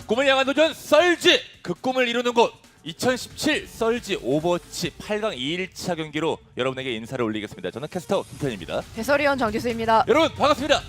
꿈을 향한 도전 썰지! 그 꿈을 이루는 곳 2017 썰지 오버워치 8강 2일차 경기로 여러분에게 인사를 올리겠습니다. 저는 캐스터 김태현입니다. 해설위원 정지수입니다. 여러분 반갑습니다.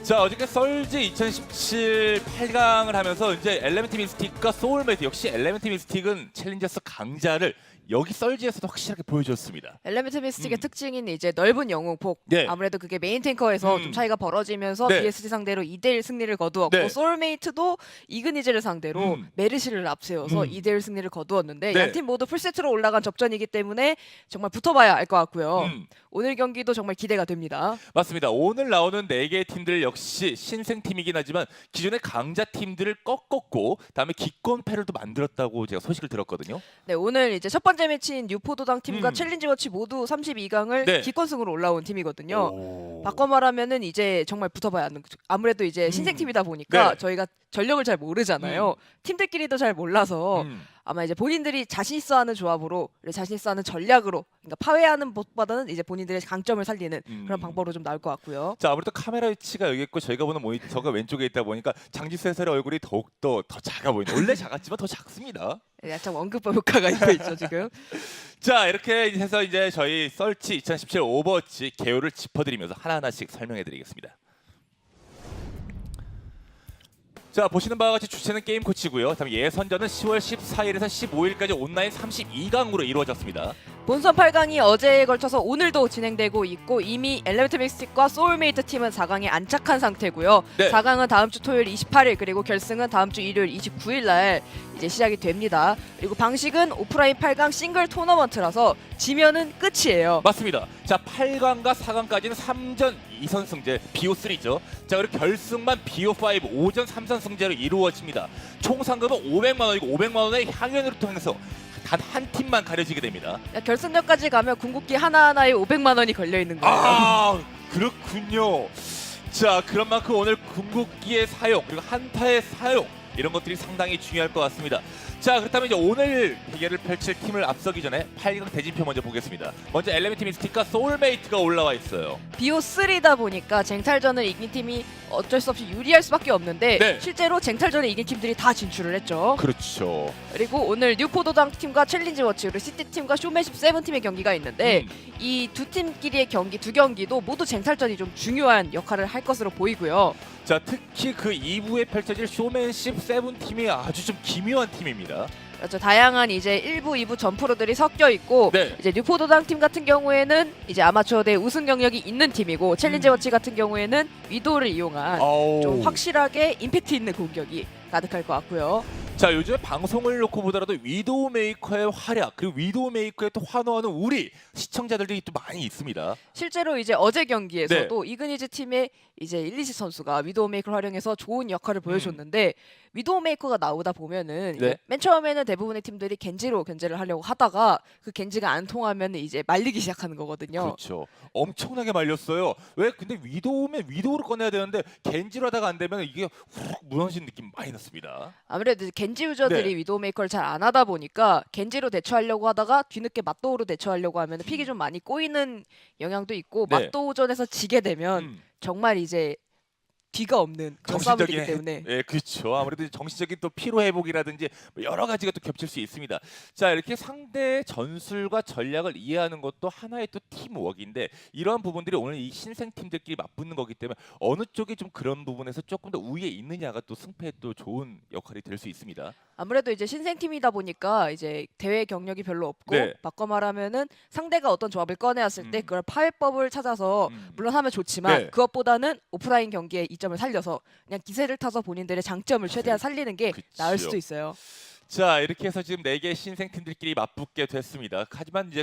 자, 어저께 썰지 2017 8강을 하면서 이제 엘레멘트 미스틱과 소울메이트, 역시 엘레멘트 미스틱은 챌린저스 강자를 여기 썰지에서도 확실하게 보여줬습니다. 엘레멘트 미스틱의 특징인 이제 넓은 영웅폭. 네. 아무래도 그게 메인 탱커에서 좀 차이가 벌어지면서 네. BSG 상대로 2대1 승리를 거두었고 네. 소울메이트도 이그니즈를 상대로 메르시를 앞세워서 2대1 승리를 거두었는데 네. 양팀 모두 풀세트로 올라간 접전이기 때문에 정말 붙어봐야 알 것 같고요. 음. 오늘 경기도 정말 기대가 됩니다. 맞습니다. 오늘 나오는 4개의 팀들 역시 신생팀이긴 하지만 기존의 강자 팀들을 꺾었고 다음에 기권 패럴도 만들었다고 제가 소식을 들었거든요. 네, 오늘 이제 첫 번째 매치인 뉴포도당 팀과 음. 챌린지워치 모두 32강을 네. 기권승으로 올라온 팀이거든요. 오. 바꿔 말하면은 이제 정말 붙어봐야 하는, 아무래도 이제 신생팀이다 보니까 네. 저희가 전력을 잘 모르잖아요. 팀들끼리도 잘 몰라서 아마 이제 본인들이 자신 있어 하는 조합으로, 자신 있어 하는 전략으로, 그러니까 파괴하는 것보다는 이제 본인들의 강점을 살리는 그런 방법으로 좀 나올 것 같고요. 자, 아무래도 카메라 위치가 여기 있고 저희가 보는 모니터가 왼쪽에 있다 보니까 장지수 해설의 얼굴이 더욱더 더 작아 보이네요. 원래 작았지만 더 작습니다. 약간 언급법 효과가 있고 있죠 지금. 자, 이렇게 해서 이제 저희 썰치 2017 오버워치 개요를 짚어드리면서 하나하나씩 설명해드리겠습니다. 자, 보시는 바와 같이 주체는 게임 코치고요. 다음 예선전은 10월 14일에서 15일까지 온라인 32강으로 이루어졌습니다. 본선 8강이 어제에 걸쳐서 오늘도 진행되고 있고 이미 엘레멘트 미스틱과 소울메이트 팀은 4강에 안착한 상태고요. 네. 4강은 다음 주 토요일 28일 그리고 결승은 다음 주 일요일 29일 날 이제 시작이 됩니다. 그리고 방식은 오프라인 8강 싱글 토너먼트라서 지면은 끝이에요. 맞습니다. 자, 8강과 4강까지는 3전 2선승제 BO3죠. 자, 그리고 결승만 BO5 5전 3선승제로 이루어집니다. 총 상금은 500만 원이고 500만 원의 향연으로 통해서 단 한 팀만 가려지게 됩니다. 결승전까지 가면 궁극기 하나하나에 500만 원이 걸려 있는 거예요. 아, 그렇군요. 자, 그런 만큼 오늘 궁극기의 사용 그리고 한타의 사용 이런 것들이 상당히 중요할 것 같습니다. 자, 그렇다면 이제 오늘 대결을 펼칠 팀을 앞서기 전에 8강 대진표 먼저 보겠습니다. 먼저 엘레멘트 미스틱과 소울메이트가 올라와 있어요. BO3다 보니까 쟁탈전을 이긴 팀이 어쩔 수 없이 유리할 수밖에 없는데 네. 실제로 쟁탈전을 이긴 팀들이 다 진출을 했죠. 그렇죠. 그리고 오늘 뉴포도당 팀과 챌린지워치 그리고 시티팀과 쇼맨십 세븐팀의 경기가 있는데 이 두 팀끼리의 경기 두 경기도 모두 쟁탈전이 좀 중요한 역할을 할 것으로 보이고요. 자, 특히 그 2부에 펼쳐질 쇼맨십 세븐 팀이 아주 좀 기묘한 팀입니다. 그렇죠. 다양한 이제 1부, 2부 점프로들이 섞여 있고 네. 이제 뉴포도당 팀 같은 경우에는 이제 아마추어 대 우승 경력이 있는 팀이고 챌린지워치 같은 경우에는 위도를 이용한 좀 확실하게 임팩트 있는 공격이 가득할 것 같고요. 자, 요즘에 방송을 놓고 보더라도 위도우 메이커의 활약 그리고 위도우 메이커에 또 환호하는 우리 시청자들이 또 많이 있습니다. 실제로 이제 어제 경기에서도 이그니즈 팀의 이제 일리시 선수가 위도우 메이커를 활용해서 좋은 역할을 보여줬는데 위도우 메이커가 나오다 보면은 네. 맨 처음에는 대부분의 팀들이 겐지로 견제를 하려고 하다가 그 겐지가 안 통하면 이제 말리기 시작하는 거거든요. 그렇죠. 엄청나게 말렸어요. 왜? 근데 위도우면 위도우를 꺼내야 되는데 겐지로 하다가 안 되면 이게 훅 무너진 느낌 많이 났습니다. 아무래도 겐지 유저들이 위도우 메이커를 잘 안 하다 보니까 겐지로 대처하려고 하다가 뒤늦게 맞도우로 대처하려고 하면 픽이 좀 많이 꼬이는 영향도 있고 네. 맞도우전에서 지게 되면 정말 이제 뒤가 없는 그런 싸움이 되기 때문에 예, 그렇죠. 아무래도 정신적인 또 피로 회복이라든지 여러 가지가 또 겹칠 수 있습니다. 자, 이렇게 상대의 전술과 전략을 이해하는 것도 하나의 또 팀워크인데 이러한 부분들이 오늘 이 신생 팀들끼리 맞붙는 거기 때문에 어느 쪽이 좀 그런 부분에서 조금 더 우위에 있느냐가 또 승패에 또 좋은 역할이 될 수 있습니다. 아무래도 이제 신생팀이다 보니까 이제 대회 경력이 별로 없고 네. 바꿔 말하면은 상대가 어떤 조합을 꺼내왔을 때 그걸 파해법을 찾아서 물론 하면 좋지만 네. 그것보다는 오프라인 경기의 이점을 살려서 그냥 기세를 타서 본인들의 장점을 최대한 살리는 게 나을 수도 있어요. 자, 이렇게 해서 지금 4개의 신생팀들끼리 맞붙게 됐습니다. 하지만 이제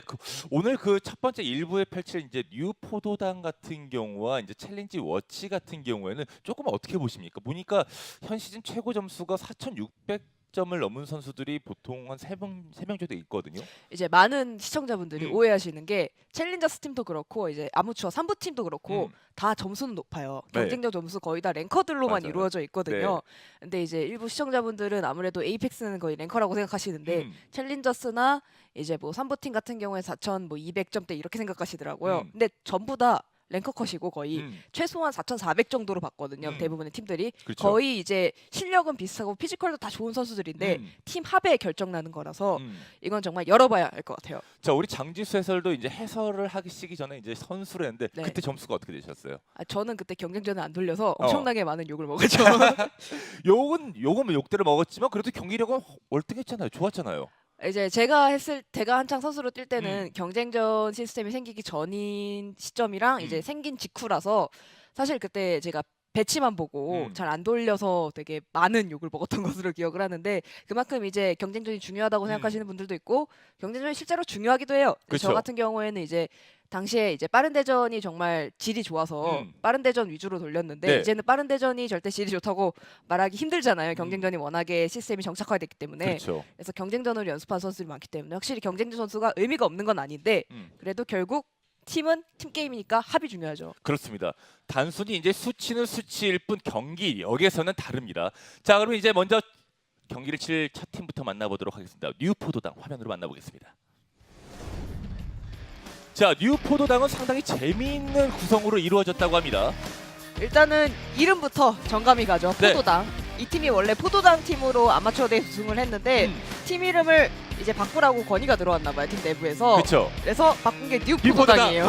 오늘 그 첫 번째 1부에 펼칠 이제 뉴포도당 같은 경우와 이제 챌린지 워치 같은 경우에는 조금 어떻게 보십니까? 보니까 현 시즌 최고 점수가 4,600점을 넘은 선수들이 보통 한 3명 정도 있거든요. 이제 많은 시청자분들이 오해하시는 게 챌린저스 팀도 그렇고 이제 아무추어 3부 팀도 그렇고 다 점수는 높아요. 네. 경쟁력 점수 거의 다 랭커들로만 맞아요. 이루어져 있거든요. 근데 이제 일부 시청자분들은 아무래도 에이펙스는 거의 랭커라고 생각하시는데 챌린저스나 이제 뭐 3부 팀 같은 경우에 4,200점대 이렇게 생각하시더라고요. 근데 전부 다 랭커 컷이고 거의 음. 최소한 4,400 정도로 봤거든요. 음. 대부분의 팀들이 그렇죠. 거의 이제 실력은 비슷하고 피지컬도 다 좋은 선수들인데 팀 합에 결정 나는 거라서 이건 정말 열어봐야 할 것 같아요. 자, 우리 장지수 해설도 이제 해설을 하기 시기 전에 이제 선수를 했는데 네. 그때 점수가 어떻게 되셨어요? 저는 그때 경쟁전에 안 돌려서 엄청나게 많은 욕을 먹었죠. 욕은 욕대로 먹었지만 그래도 경기력은 월등했잖아요. 좋았잖아요. 이제 제가 한창 선수로 뛸 때는 경쟁전 시스템이 생기기 전인 시점이랑 이제 생긴 직후라서 사실 그때 제가 배치만 보고 잘 안 돌려서 되게 많은 욕을 먹었던 것으로 기억을 하는데 그만큼 이제 경쟁전이 중요하다고 생각하시는 분들도 있고 경쟁전이 실제로 중요하기도 해요. 그쵸. 저 같은 경우에는 이제 당시에 이제 빠른 대전이 정말 질이 좋아서 빠른 대전 위주로 돌렸는데 네. 이제는 빠른 대전이 절대 질이 좋다고 말하기 힘들잖아요. 경쟁전이 워낙에 시스템이 정착화됐기 때문에. 그렇죠. 그래서 경쟁전으로 연습한 선수들이 많기 때문에 확실히 경쟁전 선수가 의미가 없는 건 아닌데 그래도 결국 팀은 팀 게임이니까 합이 중요하죠. 그렇습니다. 단순히 이제 수치는 수치일 뿐 경기력에서는 다릅니다. 자, 그러면 이제 먼저 경기를 칠 첫 팀부터 만나보도록 하겠습니다. 뉴포도당 화면으로 만나보겠습니다. 자, 뉴포도당은 상당히 재미있는 구성으로 이루어졌다고 합니다. 일단은 이름부터 정감이 가죠. 네. 포도당. 이 팀이 원래 포도당 팀으로 아마추어 대회 우승을 했는데 팀 이름을 이제 바꾸라고 건의가 들어왔나 봐요. 팀 내부에서. 그렇죠. 그래서 바꾼 게 뉴포도당이에요.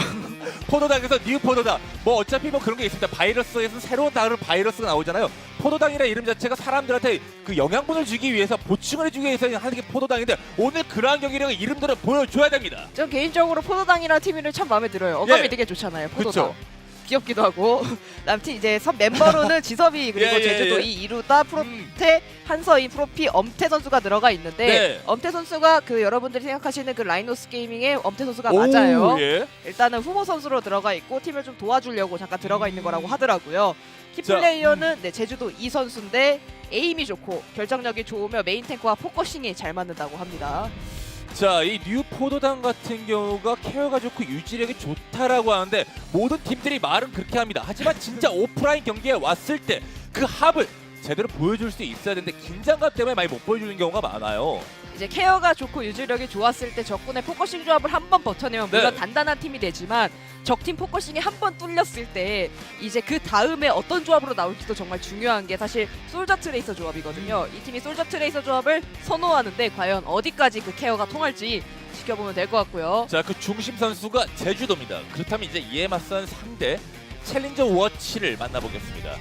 포도당에서 뉴포도당. 뭐 어차피 뭐 그런 게 있습니다. 바이러스에서 새로운 다른 바이러스가 나오잖아요. 포도당이라는 이름 자체가 사람들한테 그 영양분을 주기 위해서 보충을 해주기 위해서 하는 게 포도당인데 오늘 그러한 경기력을 이름대로 보여줘야 됩니다. 전 개인적으로 포도당이라는 팀 이름 참 마음에 들어요. 어감이 예. 되게 좋잖아요. 포도당. 그쵸. 귀엽기도 하고 남팀 이제 멤버로는 지섭이 그리고 예, 제주도 예. 이루다 프로테 한서인 프로피 엄태 선수가 들어가 있는데 네. 엄태 선수가 그 여러분들이 생각하시는 그 라이노스 게이밍의 엄태 선수가 맞아요. 예. 일단은 후보 선수로 들어가 있고 팀을 좀 도와주려고 잠깐 들어가 있는 거라고 하더라고요. 키플레이어는 네, 제주도 이 선수인데 에임이 좋고 결정력이 좋으며 메인 탱크와 포커싱이 잘 맞는다고 합니다. 자, 이 뉴포도당 같은 경우가 케어가 좋고 유지력이 좋다라고 하는데 모든 팀들이 말은 그렇게 합니다. 하지만 진짜 오프라인 경기에 왔을 때 그 합을 제대로 보여줄 수 있어야 되는데 긴장감 때문에 많이 못 보여주는 경우가 많아요. 이제 케어가 좋고 유지력이 좋았을 때 적군의 포커싱 조합을 한 번 버텨내면 물론 네. 단단한 팀이 되지만 적팀 포커싱이 한 번 뚫렸을 때 이제 그 다음에 어떤 조합으로 나올지도 정말 중요한 게 사실 솔저 트레이서 조합이거든요. 이 팀이 솔저 트레이서 조합을 선호하는데 과연 어디까지 그 케어가 통할지 지켜보면 될 것 같고요. 자, 그 중심 선수가 제주도입니다. 그렇다면 이제 이에 맞선 상대 챌린저 워치를 만나보겠습니다.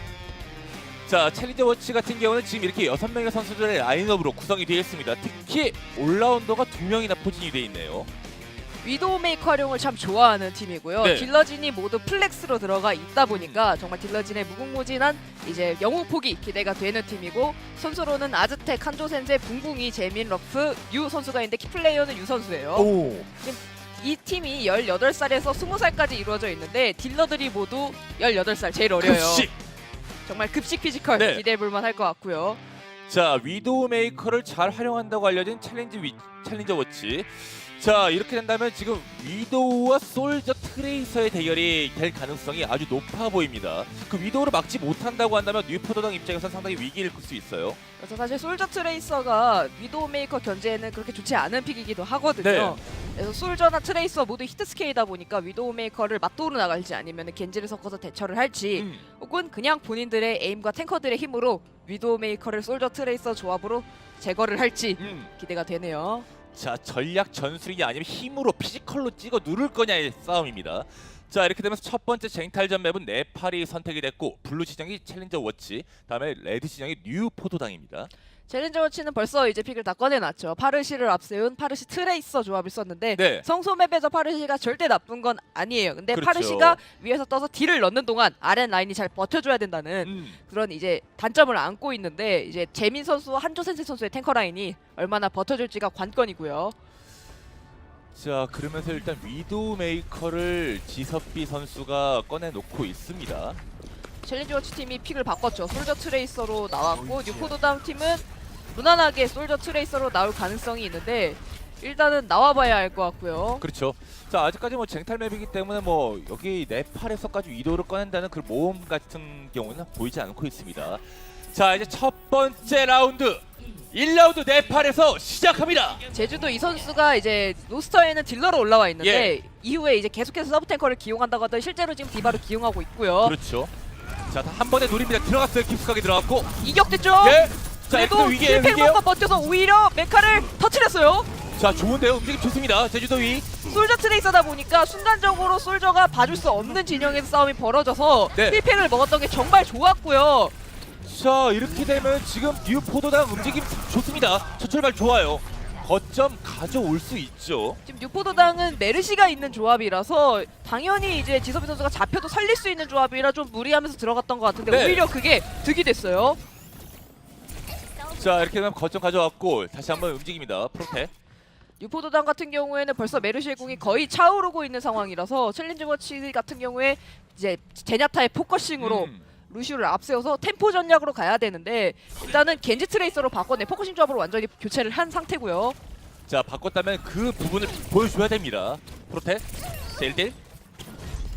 자, 챌린저 워치 같은 경우는 지금 이렇게 6명의 선수들의 라인업으로 구성이 되어 있습니다. 특히 올라운더가 2명이나 포진이 되어 있네요. 위도우메이커 활용을 참 좋아하는 팀이고요. 네. 딜러진이 모두 플렉스로 들어가 있다 보니까 정말 딜러진의 무궁무진한 이제 영웅폭이 기대가 되는 팀이고 선수로는 아즈텍, 한조센세, 붕붕이, 재민, 러프, 유 선수가 있는데 키플레이어는 유 선수예요. 오. 이 팀이 18살에서 20살까지 이루어져 있는데 딜러들이 모두 18살 제일 어려요. 급식. 정말 급식 피지컬 네. 기대해볼 만할 것 같고요. 자, 위도우 메이커를 잘 활용한다고 알려진 챌린저 워치. 자, 이렇게 된다면 지금 위도우와 솔저 트레이서의 대결이 될 가능성이 아주 높아 보입니다. 그 위도우를 막지 못한다고 한다면 뉴포도당 입장에서는 상당히 위기를 끌 수 있어요. 그래서 사실 솔저 트레이서가 위도우메이커 견제에는 그렇게 좋지 않은 픽이기도 하거든요. 네. 그래서 솔저나 트레이서 모두 히트 스케일이다 보니까 위도우메이커를 맞도로 나갈지 아니면 겐지를 섞어서 대처를 할지 혹은 그냥 본인들의 에임과 탱커들의 힘으로 위도우메이커를 솔저 트레이서 조합으로 제거를 할지 기대가 되네요. 자, 전략 전술이냐 아니면 힘으로 피지컬로 찍어 누를 거냐의 싸움입니다. 자, 이렇게 되면서 첫 번째 쟁탈전 맵은 네팔이 선택이 됐고 블루 지정이 챌린저 워치, 다음에 레드 지정이 뉴포도당입니다. 챌린저 워치는 벌써 이제 픽을 다 꺼내놨죠. 파르시를 앞세운 파르시 트레이서 조합을 썼는데 네. 성소 맵에서 파르시가 절대 나쁜 건 아니에요. 근데 그렇죠. 파르시가 위에서 떠서 딜을 넣는 동안 아래 라인이 잘 버텨줘야 된다는 그런 이제 단점을 안고 있는데 이제 재민 선수와 한조센세 선수의 탱커 라인이 얼마나 버텨줄지가 관건이고요. 자, 그러면서 일단 위도우 메이커를 지섭비 선수가 꺼내놓고 있습니다. 챌린저 워치 팀이 픽을 바꿨죠. 솔저 트레이서로 나왔고 뉴포도당 팀은 무난하게 솔저 트레이서로 나올 가능성이 있는데 일단은 나와봐야 알 것 같고요. 그렇죠. 자, 아직까지 뭐 쟁탈 맵이기 때문에 뭐 여기 네팔에서까지 위도우를 꺼낸다는 그 모험 같은 경우는 보이지 않고 있습니다. 자 이제 첫 번째 라운드 1라운드 네팔에서 시작합니다. 제주도 이 선수가 이제 로스터에는 딜러로 올라와 있는데 이후에 이제 계속해서 서브 탱커를 기용한다고 하더니 실제로 지금 디바를 기용하고 있고요. 그렇죠. 자 한 번에 노립니다. 들어갔어요. 깊숙하게 들어갔고. 이격됐죠? 예. 자 그래도 엑소 위기에요. 킬팩만과 버텨서 오히려 메카를 터뜨렸어요. 자 좋은데요. 움직임 좋습니다. 제주도 위. 솔저 트레이서다 보니까 순간적으로 솔저가 봐줄 수 없는 진영에서 싸움이 벌어져서 네. 힐팩을 먹었던 게 정말 좋았고요. 자 이렇게 되면 지금 뉴포도당 움직임 좋습니다. 첫 출발 좋아요. 거점 가져올 수 있죠. 지금 뉴포도당은 메르시가 있는 조합이라서 당연히 이제 지섭이 선수가 잡혀도 살릴 수 있는 조합이라 좀 무리하면서 들어갔던 것 같은데 네. 오히려 그게 득이 됐어요. 자 이렇게 되면 거점 가져왔고 다시 한번 움직입니다. 프로테. 뉴포도당 같은 경우에는 벌써 메르시의 궁이 거의 차오르고 있는 상황이라서 챌린지 워치 같은 경우에 이제 제냐타의 포커싱으로 루시우를 앞세워서 템포 전략으로 가야 되는데 일단은 겐지 트레이서로 바꿔내 포커싱 조합으로 완전히 교체를 한 상태고요. 자 바꿨다면 그 부분을 보여줘야 됩니다. 프로테. 자 1대1.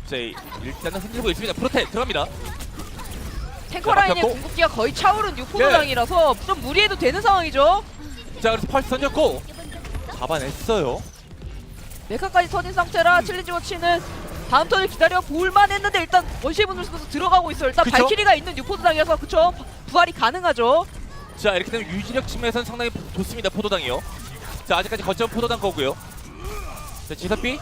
자 일단은 흔들고 있습니다. 프로테 들어갑니다. 탱커 라인의 막혔고. 궁극기가 거의 차오른 뉴포도당이라서 좀 무리해도 되는 상황이죠. 자 그래서 펄스 던졌고 잡아냈어요. 메카까지 터진 상태라 챌린지 워치는 다음 턴을 기다려 볼만 했는데 일단 원시의 분들 선수 들어가고 있어요. 일단 그쵸? 발키리가 있는 뉴포도당이라서 그쵸? 부활이 가능하죠. 자 이렇게 되면 유지력 측면에서는 상당히 좋습니다. 포도당이요. 자 아직까지 거점 포도당 거고요. 자 지섭비.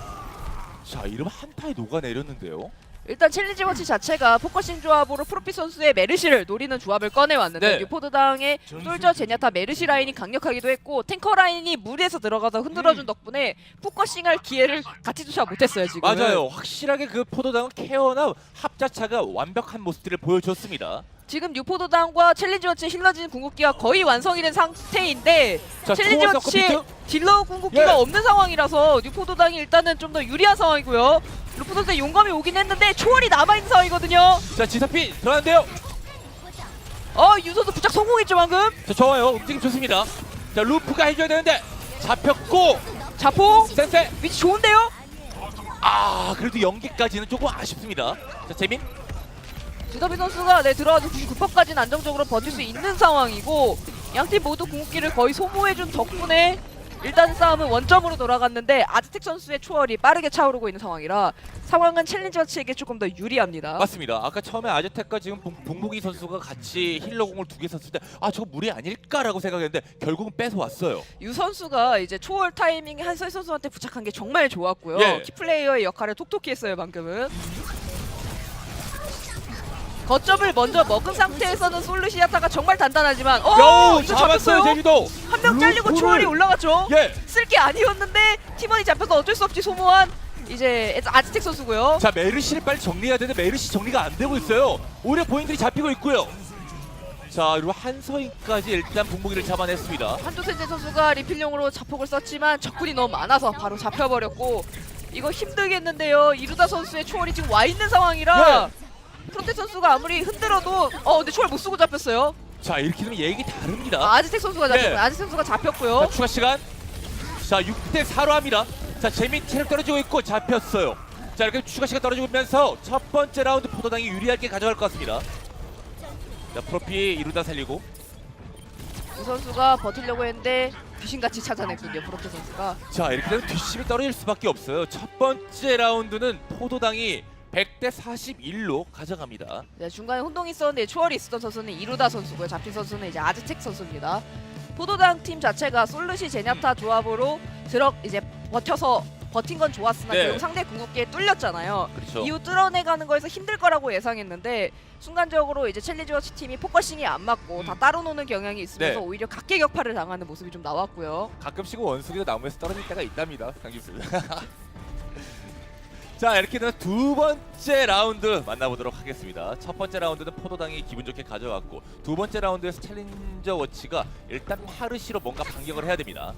자 이러면 한타에 녹아내렸는데요. 일단 챌린지 워치 자체가 포커싱 조합으로 프로피 선수의 메르시를 노리는 조합을 꺼내왔는데 네. 뉴포드당의 솔저 제냐타 메르시 라인이 강력하기도 했고 탱커 라인이 무리해서 들어가서 흔들어준 덕분에 포커싱할 기회를 같이 조차 못했어요 지금. 맞아요. 확실하게 그 포도당은 케어나 합 자체가 완벽한 모습들을 보여줬습니다. 지금 뉴포드당과 챌린지 워치 힐러진 궁극기가 거의 완성이 된 상태인데 자, 챌린지 초월 워치 서커피트? 딜러 궁극기가 예. 없는 상황이라서 뉴포드당이 일단은 좀 더 유리한 상황이고요. 루프 선수의 용감이 오긴 했는데 초월이 남아있는 상황이거든요. 자 지섭비 들어가는데요. 유선수 부착 성공했죠 방금. 자 좋아요. 움직임 좋습니다. 자 루프가 해줘야 되는데 잡혔고 자폭 센세. 위치 좋은데요? 아 그래도 연기까지는 조금 아쉽습니다. 자 재민. 지더비 선수가 들어와서 99%까지는 안정적으로 버틸 수 있는 상황이고 양팀 모두 궁극기를 거의 소모해준 덕분에 일단 싸움은 원점으로 돌아갔는데 아즈텍 선수의 초월이 빠르게 차오르고 있는 상황이라 상황은 챌린지 워치에게 조금 더 유리합니다. 맞습니다. 아까 처음에 아즈텍과 지금 봉복이 선수가 같이 힐러공을 두 개 썼을 때 아 저거 무리 아닐까라고 생각했는데 결국은 뺏어왔어요. 유 선수가 이제 초월 타이밍에 한서희 선수한테 부착한 게 정말 좋았고요. 예. 키플레이어의 역할을 톡톡히 했어요 방금은. 거점을 먼저 먹은 상태에서는 솔루시아타가 정말 단단하지만 요 이거 잡았어요 잡혔어요. 제주도. 한 명 잘리고 초월이 올라갔죠. 예. 쓸 게 아니었는데 팀원이 잡혀서 어쩔 수 없이 소모한 이제 아즈텍 선수고요. 자 메르시를 빨리 정리해야 되는데 메르시 정리가 안 되고 있어요. 오히려 본인들이 잡히고 있고요. 자 그리고 한서인까지 일단 봉봉이를 잡아냈습니다. 한두세제 선수가 리필용으로 자폭을 썼지만 적군이 너무 많아서 바로 잡혀버렸고 이거 힘들겠는데요. 이루다 선수의 초월이 지금 와 있는 상황이라 프로테 선수가 아무리 흔들어도 근데 초월 못 쓰고 잡혔어요. 자 이렇게 되면 얘기 다릅니다. 아즈텍 선수가 잡혔고요. 네. 아즈텍 선수가 잡혔고요. 자, 추가 시간. 자 6대 4로 합니다. 자 재민 체력 떨어지고 있고 잡혔어요. 자 이렇게 추가 시간 떨어지면서 첫 번째 라운드 포도당이 유리하게 가져갈 것 같습니다. 자 프로피 이루다 살리고. 이 선수가 버티려고 했는데 귀신같이 찾아냈군요. 프로테 선수가. 자 이렇게 되면 뒷심이 떨어질 수밖에 없어요. 첫 번째 라운드는 포도당이 100대 41로 가져갑니다. 네, 중간에 혼동이 있었는데 초월이 있었던 선수는 이루다 선수고요. 잡힌 선수는 이제 아즈텍 선수입니다. 포도당 팀 자체가 솔루시 제냐타 조합으로 이제 버틴 건 좋았으나 네. 결국 상대 궁극기에 뚫렸잖아요. 그렇죠. 이후 뚫어내가는 거에서 힘들 거라고 예상했는데 순간적으로 이제 챌린지 워치 팀이 포커싱이 안 맞고 다 따로 노는 경향이 있으면서 네. 오히려 각계격파를 당하는 모습이 좀 나왔고요. 가끔씩은 원숭이도 나무에서 떨어질 때가 있답니다. 강기수입니다. 자 이렇게 되면 두 번째 라운드 만나보도록 하겠습니다. 첫 번째 라운드는 포도당이 기분 좋게 가져왔고 두 번째 라운드에서 챌린저 워치가 일단 파르시로 뭔가 반격을 해야 됩니다.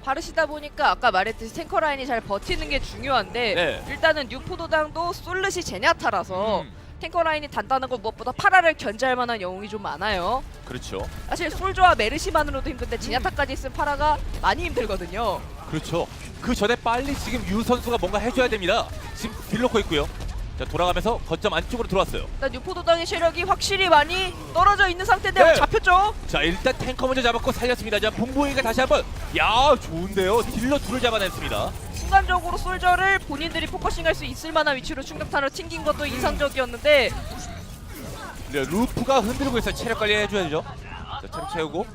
바르시다 보니까 아까 말했듯이 탱커 라인이 잘 버티는 게 중요한데 네. 일단은 뉴포도당도 솔루시 제냐타라서 음. 탱커 라인이 단단한 거 무엇보다 파라를 견제할 만한 영웅이 좀 많아요. 그렇죠. 사실 솔저와 메르시만으로도 힘든데 제냐타까지 있으면 파라가 많이 힘들거든요. 그렇죠. 그 전에 빨리 지금 유 선수가 뭔가 해줘야 됩니다. 지금 딜 놓고 있고요. 자 돌아가면서 거점 안쪽으로 들어왔어요. 일단 뉴포도당의 체력이 확실히 많이 떨어져 있는 상태인데 네. 잡혔죠? 자 일단 탱커 먼저 잡았고 살렸습니다. 자 봉봉이가 다시 한번 야 좋은데요. 딜러 둘을 잡아냈습니다. 순간적으로 솔저를 본인들이 포커싱할 수 있을 만한 위치로 충격탄을 튕긴 것도 인상적이었는데 네, 루프가 흔들고 있어요. 체력 관리 해줘야죠. 자 체력 채우고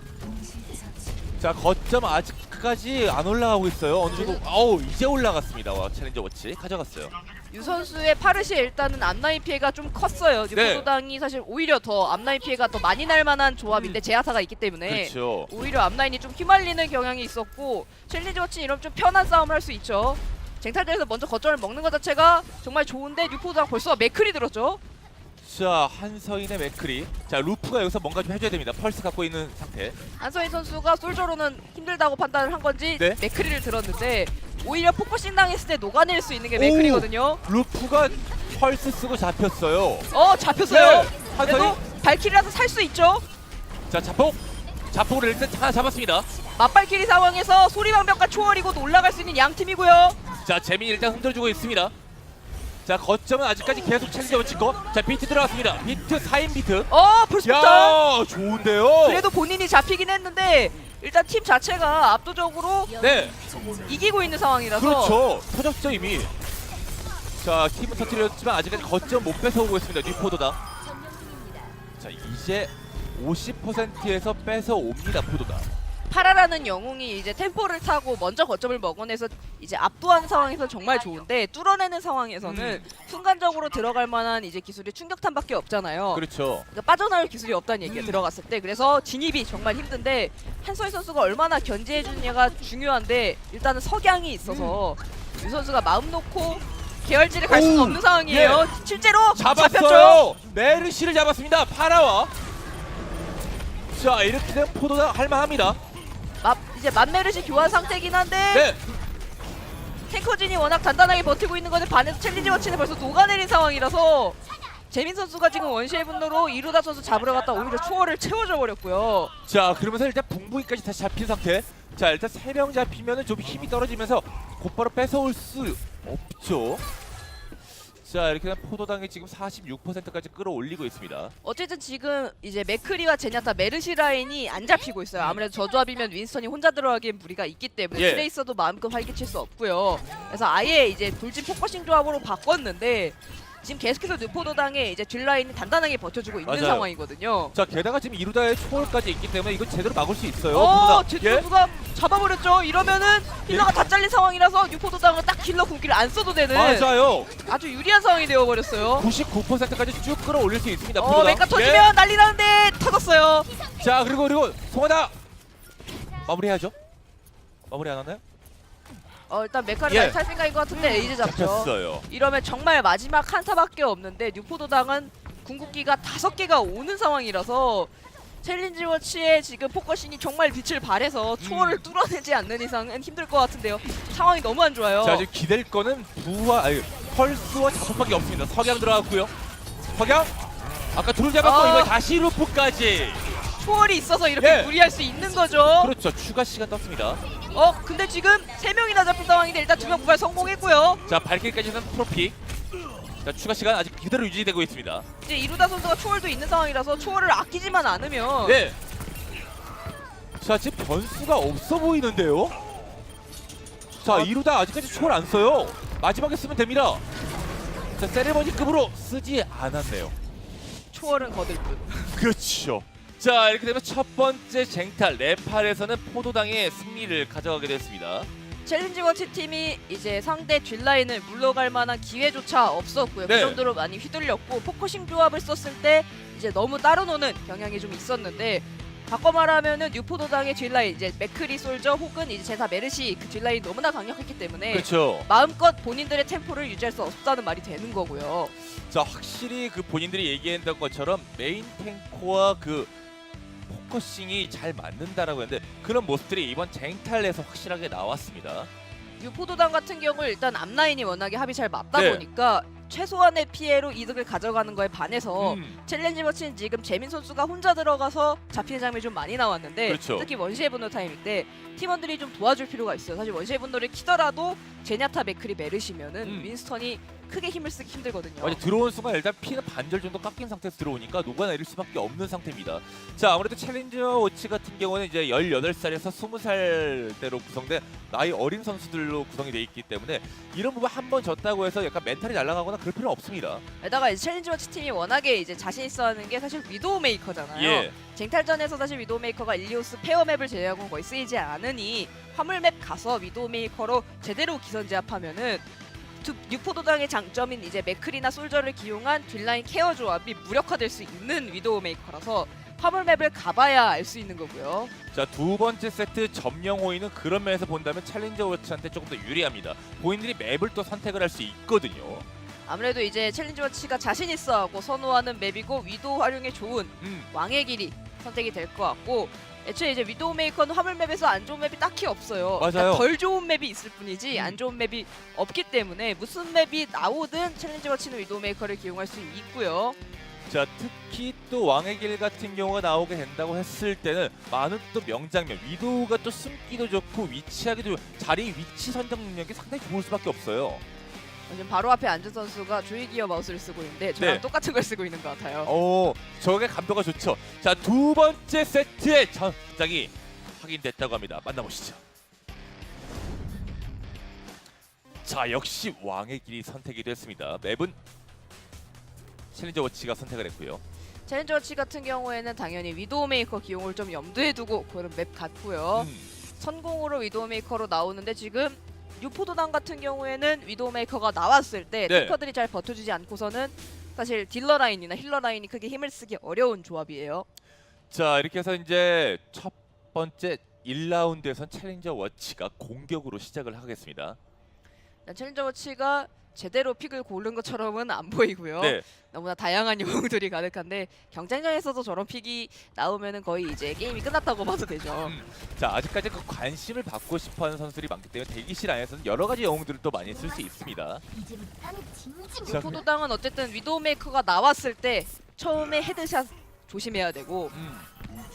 자 거점 아직까지 안 올라가고 있어요. 어느 정도 아우 이제 올라갔습니다. 와 챌린저 워치 가져갔어요. 유 선수의 파르시에 일단은 앞라인 피해가 좀 컸어요. 뉴포도당이 사실 오히려 더 앞라인 피해가 더 많이 날 만한 조합인데 제아타가 있기 때문에 그렇죠. 오히려 앞라인이 좀 휘말리는 경향이 있었고 챌린지 워치는 이러면 좀 편한 싸움을 할 수 있죠. 쟁탈전에서 먼저 거점을 먹는 것 자체가 정말 좋은데 뉴포도당 벌써 맥클이 들었죠. 자 한서인의 맥크리. 자 루프가 여기서 뭔가 좀 해줘야 됩니다. 펄스 갖고 있는 상태. 한서인 선수가 솔저로는 힘들다고 판단을 한 건지 네. 맥크리를 들었는데 오히려 포커싱 당했을 때 녹아낼 수 있는 게 오! 맥크리거든요. 루프가 펄스 쓰고 잡혔어요. 잡혔어요. 네. 그래도 한서인. 발키리라서 살 수 있죠. 자 자폭을 일단 하나 잡았습니다. 맞발키리 상황에서 소리방벽과 초월이고 올라갈 수 있는 양 팀이고요. 자 재민이 일단 흔들어주고 있습니다. 자 거점은 아직까지 계속 챌린저가 찍고 자 비트 들어갔습니다. 비트 4인 비트. 벌써부터 야 좋은데요. 그래도 본인이 잡히긴 했는데 일단 팀 자체가 압도적으로 네 이기고 있는 상황이라서 그렇죠. 터졌죠 이미. 자 팀은 터뜨렸지만 아직까지 거점 못 뺏어오고 있습니다. 뉴포도다. 자 이제 50%에서 뺏어옵니다. 포도다. 파라라는 영웅이 이제 템포를 타고 먼저 거점을 먹어내서 이제 압도하는 상황에서 정말 좋은데 뚫어내는 상황에서는 순간적으로 들어갈 만한 이제 기술이 충격탄밖에 없잖아요. 그렇죠. 그러니까 빠져나올 기술이 없다는 얘기가 들어갔을 때 그래서 진입이 정말 힘든데 한서희 선수가 얼마나 견제해 주느냐가 중요한데 일단은 석양이 있어서 유 선수가 마음 놓고 계열지를 갈 수는 오! 없는 상황이에요. 실제로 잡혔죠. 잡았어요. 메르시를 잡았습니다. 파라와. 자 이렇게 되면 포도다 할만합니다. 이제 만메르시 교환 상태긴 한데 네. 탱커진이 워낙 단단하게 버티고 있는 것에 반해서 챌린지 워치는 벌써 녹아내린 상황이라서 재민 선수가 지금 원시의 분노로 이루다 선수 잡으러 갔다 오히려 초월을 채워줘 버렸고요. 자 그러면서 일단 붕붕이까지 다시 잡힌 상태. 자 일단 3명 잡히면은 좀 힘이 떨어지면서 곧바로 뺏어올 수 없죠. 자 이렇게 되면 포도당이 지금 46%까지 끌어올리고 있습니다. 어쨌든 지금 이제 맥크리와 제냐타 메르시 라인이 안 잡히고 있어요. 아무래도 저 조합이면 윈스턴이 혼자 들어가기엔 무리가 있기 때문에 예. 트레이서도 마음껏 활기칠 수 없고요. 그래서 아예 이제 돌진 포커싱 조합으로 바꿨는데 지금 계속해서 뉴포도당에 이제 뒷라인이 단단하게 버텨주고 있는 맞아요. 상황이거든요. 자 게다가 지금 이루다의 초월까지 있기 때문에 이거 제대로 막을 수 있어요. 포도당. 제트 선수가 잡아버렸죠. 이러면은 힐러가 다 잘린 상황이라서 뉴포도당은 딱 힐러 궁기를 안 써도 되는 맞아요. 아주 유리한 상황이 되어버렸어요. 99%까지 쭉 끌어올릴 수 있습니다. 포도당. 메카 터지면 난리 나는데 터졌어요. 자 그리고 송하나 마무리해야죠. 마무리 안 하나요? 일단 메카를 예. 많이 탈 생각인 것 같은데 이제 잡죠. 잡혔어요. 이러면 정말 마지막 한타밖에 없는데 뉴포도당은 궁극기가 5개가 오는 상황이라서 챌린지 워치의 지금 포커싱이 정말 빛을 발해서 초월을 뚫어내지 않는 이상은 힘들 것 같은데요. 상황이 너무 안 좋아요. 자 지금 기댈 거는 펄스와 자폭밖에 없습니다. 석양 들어갔고요. 석양 아까 둘 잡았고 이번 다시 루프까지. 초월이 있어서 이렇게 예. 무리할 수 있는 거죠. 그렇죠. 추가 시간 떴습니다. 근데 지금 3명이나 잡힌 상황인데 일단 2명 부활 성공했고요. 자 발길까지는 프로피. 자 추가 시간 아직 그대로 유지되고 있습니다. 이제 이루다 선수가 초월도 있는 상황이라서 초월을 아끼지만 않으면 네. 자 지금 변수가 없어 보이는데요. 자 이루다 아직까지 초월 안 써요. 마지막에 쓰면 됩니다. 자 세레머니급으로 쓰지 않았네요. 초월은 거들 뿐. 그렇죠. 자 이렇게 되면 첫 번째 쟁탈 네팔에서는 포도당의 승리를 가져가게 됐습니다. 챌린지 워치 팀이 이제 상대 뒷라인을 물러갈 만한 기회조차 없었고요. 네. 그 정도로 많이 휘둘렸고 포커싱 조합을 썼을 때 이제 너무 따로 노는 경향이 좀 있었는데 바꿔 말하면은 뉴포도당의 뒷라인 이제 맥크리 솔저 혹은 이제 제사 메르시 그 뒷라인이 너무나 강력했기 때문에 그렇죠. 마음껏 본인들의 템포를 유지할 수 없다는 말이 되는 거고요. 자 확실히 그 본인들이 얘기했던 것처럼 메인 탱커와 그 포커싱이 잘 맞는다라고 했는데 그런 모습들이 이번 쟁탈에서 확실하게 나왔습니다. 뉴포도당 같은 경우 일단 앞라인이 워낙에 합이 잘 맞다 네. 보니까 최소한의 피해로 이득을 가져가는 거에 반해서 음. 챌린지 워치는 지금 재민 선수가 혼자 들어가서 잡히는 장면이 좀 많이 나왔는데 그렇죠. 특히 원시의 분노 타임일 때 팀원들이 좀 도와줄 필요가 있어요. 사실 원시의 분노를 키더라도 제냐타 맥크리 메르시면은 윈스턴이 크게 힘을 쓰기 힘들거든요. 맞아, 들어온 순간 일단 피는 반절 정도 깎인 상태에서 들어오니까 녹아내릴 수밖에 없는 상태입니다. 자, 아무래도 챌린저 워치 같은 경우는 이제 18살에서 20살대로 구성된 나이 어린 선수들로 구성이 돼 있기 때문에 이런 부분 한 번 졌다고 해서 약간 멘탈이 날아가거나 그럴 필요는 없습니다. 게다가 이제 챌린지 워치 팀이 워낙에 이제 자신 있어하는 게 사실 위도우 메이커잖아요. 예. 쟁탈전에서 사실 위도우 메이커가 일리오스 페어 맵을 제외하고 거의 쓰이지 않으니 화물 맵 가서 위도우 메이커로 제대로 기선 제압하면은 뉴포도당의 장점인 이제 맥클이나 솔저를 기용한 뒷라인 케어 조합이 무력화될 수 있는 위도우 메이커라서 화물 맵을 가봐야 알 수 있는 거고요. 자, 두 번째 세트 점령 호이는 그런 면에서 본다면 챌린저 워치한테 조금 더 유리합니다. 본인들이 맵을 또 선택을 할 수 있거든요. 아무래도 이제 챌린지 워치가 자신 있어하고 선호하는 맵이고 위도우 활용에 좋은 왕의 길이 선택이 될 것 같고 애초에 이제 위도우 메이커는 화물 맵에서 안 좋은 맵이 딱히 없어요. 맞아요. 그러니까 덜 좋은 맵이 있을 뿐이지 안 좋은 맵이 없기 때문에 무슨 맵이 나오든 챌린지 워치는 위도우 메이커를 기용할 수 있고요. 자, 특히 또 왕의 길 같은 경우가 나오게 된다고 했을 때는 많은 또 명장면, 위도우가 또 숨기도 좋고 위치하기도 자리 위치 선정 능력이 상당히 좋을 수밖에 없어요. 지금 바로 앞에 앉은 선수가 조이기어 마우스를 쓰고 있는데 저랑 네. 똑같은 걸 쓰고 있는 것 같아요. 저게 감도가 좋죠. 자, 두 번째 세트의 전장이 확인됐다고 합니다. 만나보시죠. 자, 역시 왕의 길이 선택이 됐습니다. 맵은 챌린저 워치가 선택을 했고요. 챌린지 워치 같은 경우에는 당연히 위도우 메이커 기용을 좀 염두에 두고 그런 맵 같고요. 선공으로 위도우 메이커로 나오는데 지금 뉴포도당 같은 경우에는 위도우 메이커가 나왔을 때 네. 탱커들이 잘 버텨주지 않고서는 사실 딜러 라인이나 힐러 라인이 크게 힘을 쓰기 어려운 조합이에요. 자, 이렇게 해서 이제 첫 번째 1라운드에선 챌린저 워치가 공격으로 시작을 하겠습니다. 챌린저 워치가 제대로 픽을 고른 것처럼은 안 보이고요. 네. 너무나 다양한 영웅들이 가득한데 경쟁전에서도 저런 픽이 나오면은 거의 이제 게임이 끝났다고 봐도 되죠. 자, 아직까지 그 관심을 받고 싶어하는 선수들이 많기 때문에 대기실 안에서는 여러 가지 영웅들을 또 많이 쓸 수 있습니다. 자, 뉴포도당은 어쨌든 위도우 메이커가 나왔을 때 처음에 헤드샷 조심해야 되고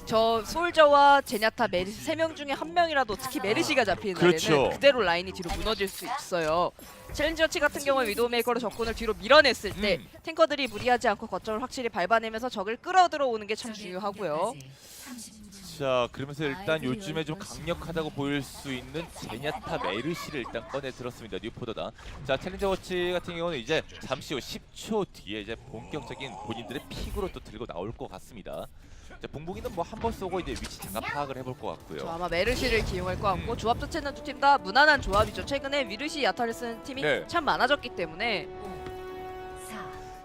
저 솔저와 제냐타 메르시 세 명 중에 한 명이라도 특히 메르시가 잡히는 그렇죠. 날에는 그대로 라인이 뒤로 무너질 수 있어요. 챌린지 워치 같은 경우에 위도우 메이커로 적군을 뒤로 밀어냈을 때 탱커들이 무리하지 않고 거점을 확실히 밟아내면서 적을 끌어들어오는 게 참 중요하고요. 자, 그러면서 일단 요즘에 좀 강력하다고 보일 수 있는 제냐타 메르시를 일단 꺼내 들었습니다. 뉴포더다. 자, 챌린저 워치 같은 경우는 이제 잠시 후 10초 뒤에 이제 본격적인 본인들의 픽으로 또 들고 나올 것 같습니다. 자, 봉봉이는 뭐 한 번 쏘고 이제 위치 장갑 파악을 해볼 것 같고요. 저 아마 메르시를 기용할 것 같고 조합 자체는 두 팀 다 무난한 조합이죠. 최근에 위르시 야타를 쓰는 팀이 네. 참 많아졌기 때문에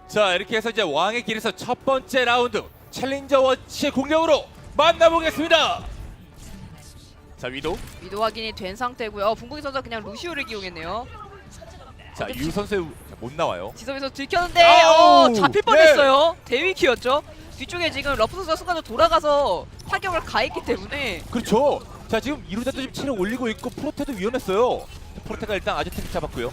자, 이렇게 해서 이제 왕의 길에서 첫 번째 라운드 챌린저 워치의 공격으로 만나보겠습니다. 자, 위도. 위도 확인이 된 상태고요. 붕붕이 선수가 그냥 루시오를 기용했네요. 자, 유 선수 못 나와요. 지섭에서 들켰는데 아우! 잡힐 뻔했어요. 대위키였죠. 뒤쪽에 지금 러프 선수가 순간적으로 돌아가서 타격을 가했기 때문에 그렇죠. 자, 지금 이루자도 지금 체력 올리고 있고 프로테도 위험했어요. 프로테가 일단 아즈텍 잡았고요.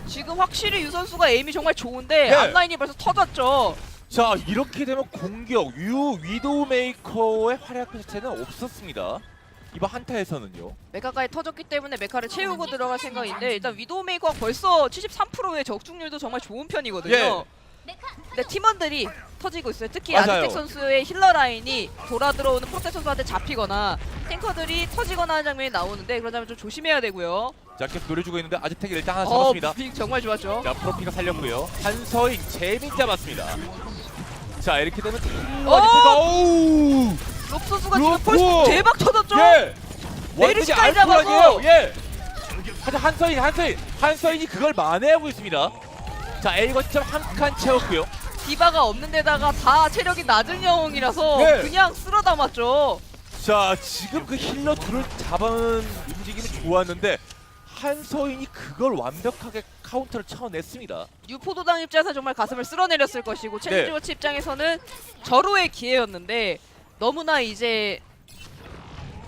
지금 확실히 유 선수가 에임이 정말 좋은데 네. 앞라인이 벌써 터졌죠. 자, 이렇게 되면 공격 위도우 메이커의 활약 자체는 없었습니다. 이번 한타에서는요. 메카까지 터졌기 때문에 메카를 채우고 들어갈 생각인데 일단 위도우 메이커가 벌써 73%의 적중률도 정말 좋은 편이거든요. 예. 근데 팀원들이 터지고 있어요. 특히 맞아요. 아즈텍 선수의 힐러 라인이 돌아 들어오는 프로테 선수한테 잡히거나 탱커들이 터지거나 하는 장면이 나오는데 그러자면 좀 조심해야 되고요. 자, 계속 노려주고 있는데 아즈텍이 일단 하나 잡았습니다. 빅 정말 좋았죠. 자, 프로피가 살렸고요. 한서인 재민 잡았습니다. 자, 이렇게 되면 오! 아즈텍가 오우! 롭 선수가 로프! 지금 벌써 대박 터졌죠. 예. 메르시까지 완전히 잡아서! 알코올이에요. 예. 하지만 한서인이 그걸 만회하고 있습니다. 자, A 거점 한 칸 채웠고요. 디바가 없는 데다가 다 체력이 낮은 영웅이라서 네. 그냥 쓸어 담았죠. 자, 지금 그 힐러 둘을 잡아는 움직임이 좋았는데 한서인이 그걸 완벽하게 카운터를 쳐냈습니다. 뉴포도당 입장에서 정말 가슴을 쓸어내렸을 것이고 챌린지 네. 워치 입장에서는 절호의 기회였는데 너무나 이제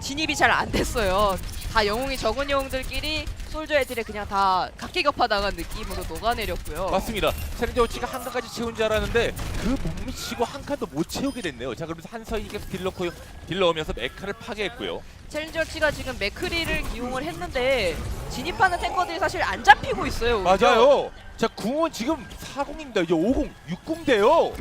진입이 잘 안 됐어요. 다 영웅이 적은 영웅들끼리 솔저 애들이 그냥 다 각계격파당한 느낌으로 녹아내렸고요. 맞습니다. 챌린저 워치가 한 칸까지 채운 줄 알았는데 그 몸이 치고 한 칸도 못 채우게 됐네요. 자, 그러면서 한서인이 계속 딜 넣으면서 메카를 파괴했고요. 챌린저 워치가 지금 맥크리를 기용을 했는데 진입하는 탱커들이 사실 안 잡히고 있어요. 오히려. 맞아요. 자, 궁은 지금 40입니다. 이제 50, 60 돼요.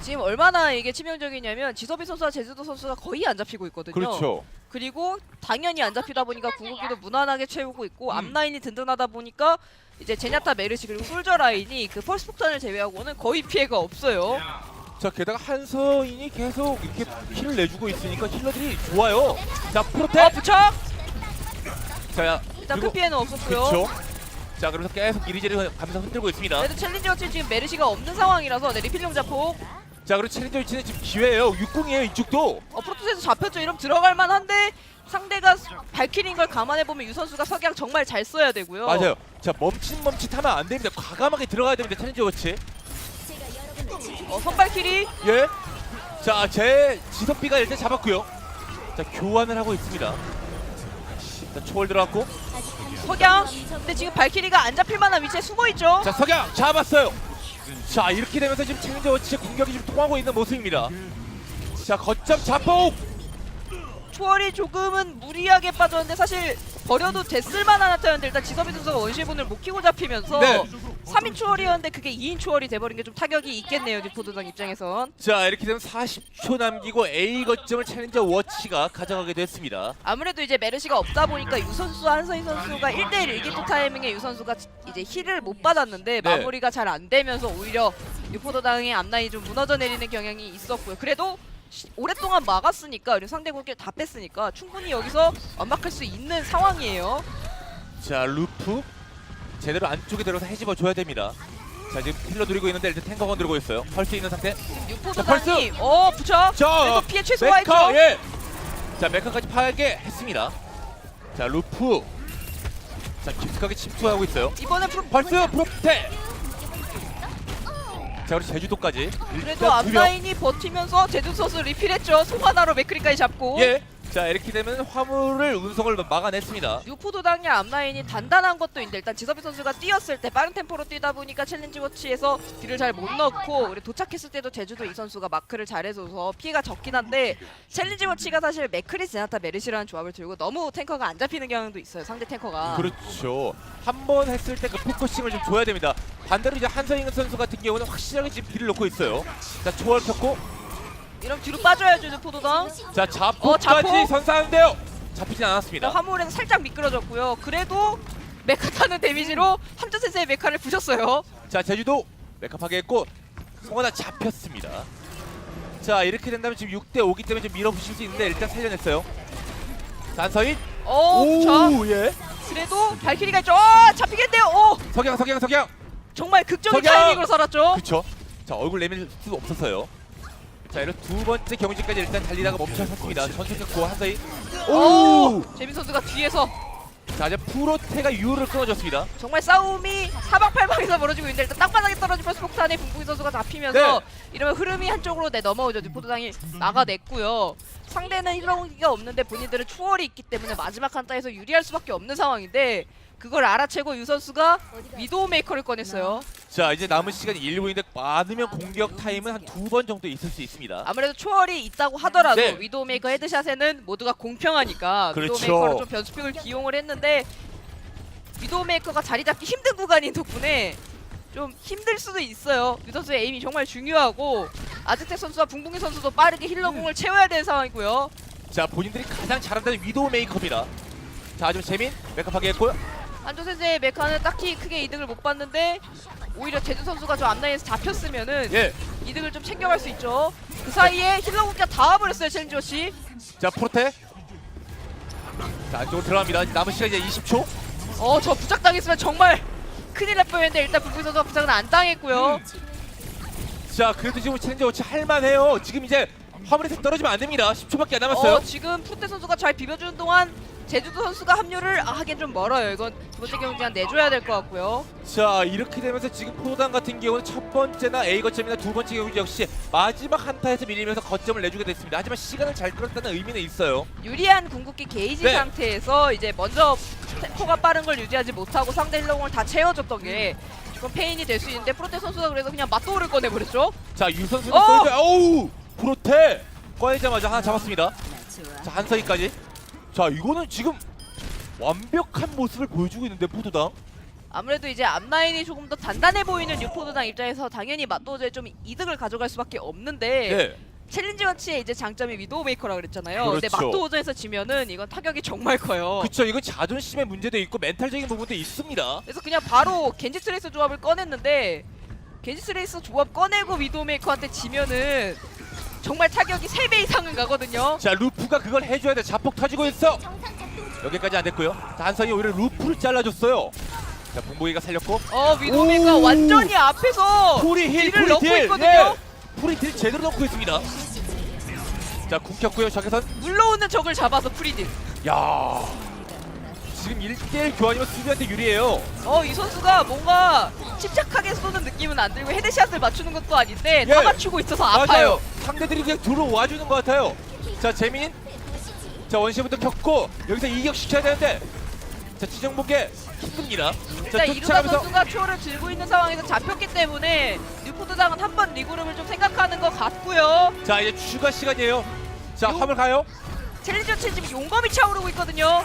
지금 얼마나 이게 치명적이냐면 지섭이 선수와 제주도 선수가 거의 안 잡히고 있거든요. 그렇죠. 그리고 당연히 안 잡히다 보니까 궁극기도 무난하게 채우고 있고 앞라인이 든든하다 보니까 이제 제냐타 메르시 그리고 솔저 라인이 그 펄스 폭탄을 제외하고는 거의 피해가 없어요. 자, 게다가 한서인이 계속 이렇게 힐을 내주고 있으니까 힐러들이 좋아요. 자, 프로테. 부착! 자, 일단 그리고- 큰 피해는 없었고요. 그렇죠. 자, 그러면서 계속 이리저리 가면서 흔들고 있습니다. 그래도 챌린저 워치 지금 메르시가 없는 상황이라서 리필용 자폭 자, 그리고 챌린저 위치는 지금 기회예요. 60이에요, 이쪽도. 프로토스에서 잡혔죠. 이러면 들어갈 만한데 상대가 발키리인 걸 감안해보면 유 선수가 석양 정말 잘 써야 되고요. 맞아요. 자, 멈칫하면 안 됩니다. 과감하게 들어가야 됩니다. 챌린저 워치. 선발키리 예. 자, 제 지섭비가 일단 잡았고요. 자, 교환을 하고 있습니다. 자, 초월 들어갔고. 석양 근데 지금 발키리가 안 잡힐 만한 위치에 숨어있죠. 자, 석양 잡았어요. 자, 이렇게 되면서 지금 챌린저 워치의 공격이 좀 통하고 있는 모습입니다. 자, 거점 자폭. 초월이 조금은 무리하게 빠졌는데 사실 버려도 됐을 만한 한타였는데 일단 지섭이 선수가 원시분을 못 키고 잡히면서 네. 3인 초월이었는데 그게 2인 초월이 돼버린 게 좀 타격이 있겠네요. 뉴포도당 입장에선. 자, 이렇게 되면 40초 남기고 A 거점을 챌린저 워치가 가져가게 됐습니다. 아무래도 이제 메르시가 없다 보니까 유 선수와 한서인 선수가 1대1 일기토 타이밍에 유 선수가 이제 힐을 못 받았는데 네. 마무리가 잘 안 되면서 오히려 뉴포도당의 앞라인이 좀 무너져 내리는 경향이 있었고요. 그래도 오랫동안 막았으니까 그리고 상대 공격을 다 뺐으니까 충분히 여기서 완막할 수 있는 상황이에요. 자, 루프 제대로 안쪽에 들어서 해집어 줘야 됩니다. 자, 지금 힐러 누리고 있는데 일단 탱커 건드리고 있어요. 펄스 있는 상태. 뉴포도당이 붙여. 자, 그래도 피해 최소화했죠. 메카, 예. 자, 메카까지 파괴했습니다. 자, 루프. 자, 깊숙하게 침투하고 있어요. 이번엔 펄스 프로테. 자, 우리 제주도까지. 그래도 일단 두 명. 앞라인이 버티면서 제주 선수 리필했죠. 송하나로 맥크리까지 잡고. 예. 자, 이렇게 되면 화물을 운송을 막아냈습니다. 뉴포도당의 앞라인이 단단한 것도 있는데 일단 지섭이 선수가 뛰었을 때 빠른 템포로 뛰다 보니까 챌린지 워치에서 딜을 잘 못 넣고 그리고 도착했을 때도 제주도 이 선수가 마크를 잘해줘서 피해가 적긴 한데 챌린지 워치가 사실 맥크리 제나타 메르시라는 조합을 들고 너무 탱커가 안 잡히는 경향도 있어요. 상대 탱커가. 그렇죠. 한 번 했을 때 그 포커싱을 좀 줘야 됩니다. 반대로 이제 한서잉 선수 같은 경우는 확실하게 지금 딜을 넣고 있어요. 자, 초월 켰고. 이러면 뒤로 빠져야죠 뉴포도당. 자, 자폭까지 자폭. 선사하는데요. 잡히진 않았습니다. 화물에서 살짝 미끄러졌고요. 그래도 메카 타는 데미지로 함정 센세의 메카를 부셨어요. 자, 제주도 메카 파괴했고 송하나 잡혔습니다. 자, 이렇게 된다면 지금 6대 5기 때문에 좀 밀어붙일 수 있는데 일단 살려냈어요. 자, 한서인. 자 예. 그래도 발키리가 있죠. 잡히겠네요. 석양. 정말 극적인 석양! 타이밍으로 살았죠. 그렇죠. 자, 얼굴 내밀 수 없었어요. 자, 이런 두 번째 경기까지 일단 달리다가 멈춰섰습니다. 전투했고 한서인. 재민 선수가 뒤에서 자, 이제 프로테가 유를 끊어줬습니다. 정말 싸움이 사방팔방에서 벌어지고 있는데 일단 땅바닥에 떨어진 펄스 폭탄에 붕붕이 선수가 잡히면서 네. 이러면 흐름이 한쪽으로 넘어오죠. 뉴포도당이 막아냈고요. 상대는 힐러공기가 없는데 본인들은 추월이 있기 때문에 마지막 한타에서 유리할 수밖에 없는 상황인데 그걸 알아채고 유 선수가 위도우 메이커를 꺼냈어요. 자, 이제 남은 시간이 1분인데 많으면 공격 타임은 한 2번 정도 있을 수 있습니다. 아무래도 초월이 있다고 하더라도 네. 위도우 메이커 헤드샷에는 모두가 공평하니까 그렇죠. 위도우 메이커를 좀 변수픽을 기용을 했는데 위도우 메이커가 자리 잡기 힘든 구간인 덕분에 좀 힘들 수도 있어요. 유 선수의 에임이 정말 중요하고 아즈텍 선수와 붕붕이 선수도 빠르게 힐러공을 채워야 되는 상황이고요. 자, 본인들이 가장 잘한다는 위도우 메이커입니다. 자, 좀 재민 메카 파괴했고요. 한조 선수의 메카는 딱히 크게 이득을 못 봤는데 오히려 제주 선수가 저 앞라인에서 잡혔으면은 예. 이득을 좀 챙겨갈 수 있죠. 그 사이에 힐러공기가 다 와버렸어요 챌린지 워치. 자, 프로테. 자, 안쪽으로 들어갑니다. 남은 시간 이제 20초. 저 부착당했으면 정말 큰일 날 뻔했는데 일단 붕붕이 선수가 부착은 안 당했고요. 자, 그래도 지금 챌린저 워치 할만해요. 지금 이제 화물에서 떨어지면 안 됩니다. 10초밖에 안 남았어요. 지금 프로테 선수가 잘 비벼주는 동안 제주도 선수가 합류를 하긴 좀 멀어요. 이건 두 번째 경기한 내줘야 될 것 같고요. 자 이렇게 되면서 지금 포도당 같은 경우는 첫 번째나 A 거점이나 두 번째 경기 역시 마지막 한타에서 밀리면서 거점을 내주게 됐습니다. 하지만 시간을 잘 끌었다는 의미는 있어요. 유리한 궁극기 게이지 네. 상태에서 이제 먼저 템포가 빠른 걸 유지하지 못하고 상대 힐러공을 다 채워줬던 게 조금 페인이 될 수 있는데 프로테 선수가 그래서 그냥 맞도를 꺼내버렸죠. 자 유선수는 쏠때 어우 프로테 꺼내자마자 하나 잡았습니다. 자 한서희까지. 자 이거는 지금 완벽한 모습을 보여주고 있는데 포도당. 아무래도 이제 앞라인이 조금 더 단단해 보이는 뉴포드당 입장에서 당연히 맞도저에 좀 이득을 가져갈 수밖에 없는데 네. 챌린지 워치의 이제 장점이 위도우 메이커라 그랬잖아요. 근데 그렇죠. 맞도저에서 지면은 이건 타격이 정말 커요. 그쵸 이건 자존심의 문제도 있고 멘탈적인 부분도 있습니다. 그래서 그냥 바로 겐지 트레이서 조합을 꺼냈는데 겐지 트레이서 조합 꺼내고 위도우 메이커한테 지면은 정말 타격이 3배 이상은 가거든요. 자 루프가 그걸 해줘야 돼. 자폭 터지고 있어. 여기까지 안 됐고요. 자 한선이 오히려 루프를 잘라줬어요. 자 봉보이가 살렸고 위도우 메이커 완전히 앞에서 프리 힐 딜을 프리 넣고 딜. 있거든요. 네. 프리 딜 제대로 넣고 있습니다. 자 궁 켰고요. 저기선 물러오는 적을 잡아서 프리딜. 야 지금 1대1 교환이면 수비한테 유리해요. 이 선수가 뭔가 침착하게 쏘는 느낌은 안 들고 헤드샷을 맞추는 것도 아닌데 다 예. 맞추고 있어서 아파요. 상대들이 그냥 들어와 주는 것 같아요. 자 재민 자 원시부터 켰고 여기서 이격시켜야 되는데 자 지정복에 힘듭니다. 일단 이루가 선수가 초월을 들고 있는 상황에서 잡혔기 때문에 뉴포드당은 한번 리그룹을 좀 생각하는 것 같고요. 자 이제 추가 시간이에요. 자 요- 화물 가요. 챌린저 치 지금 용검이 차오르고 있거든요.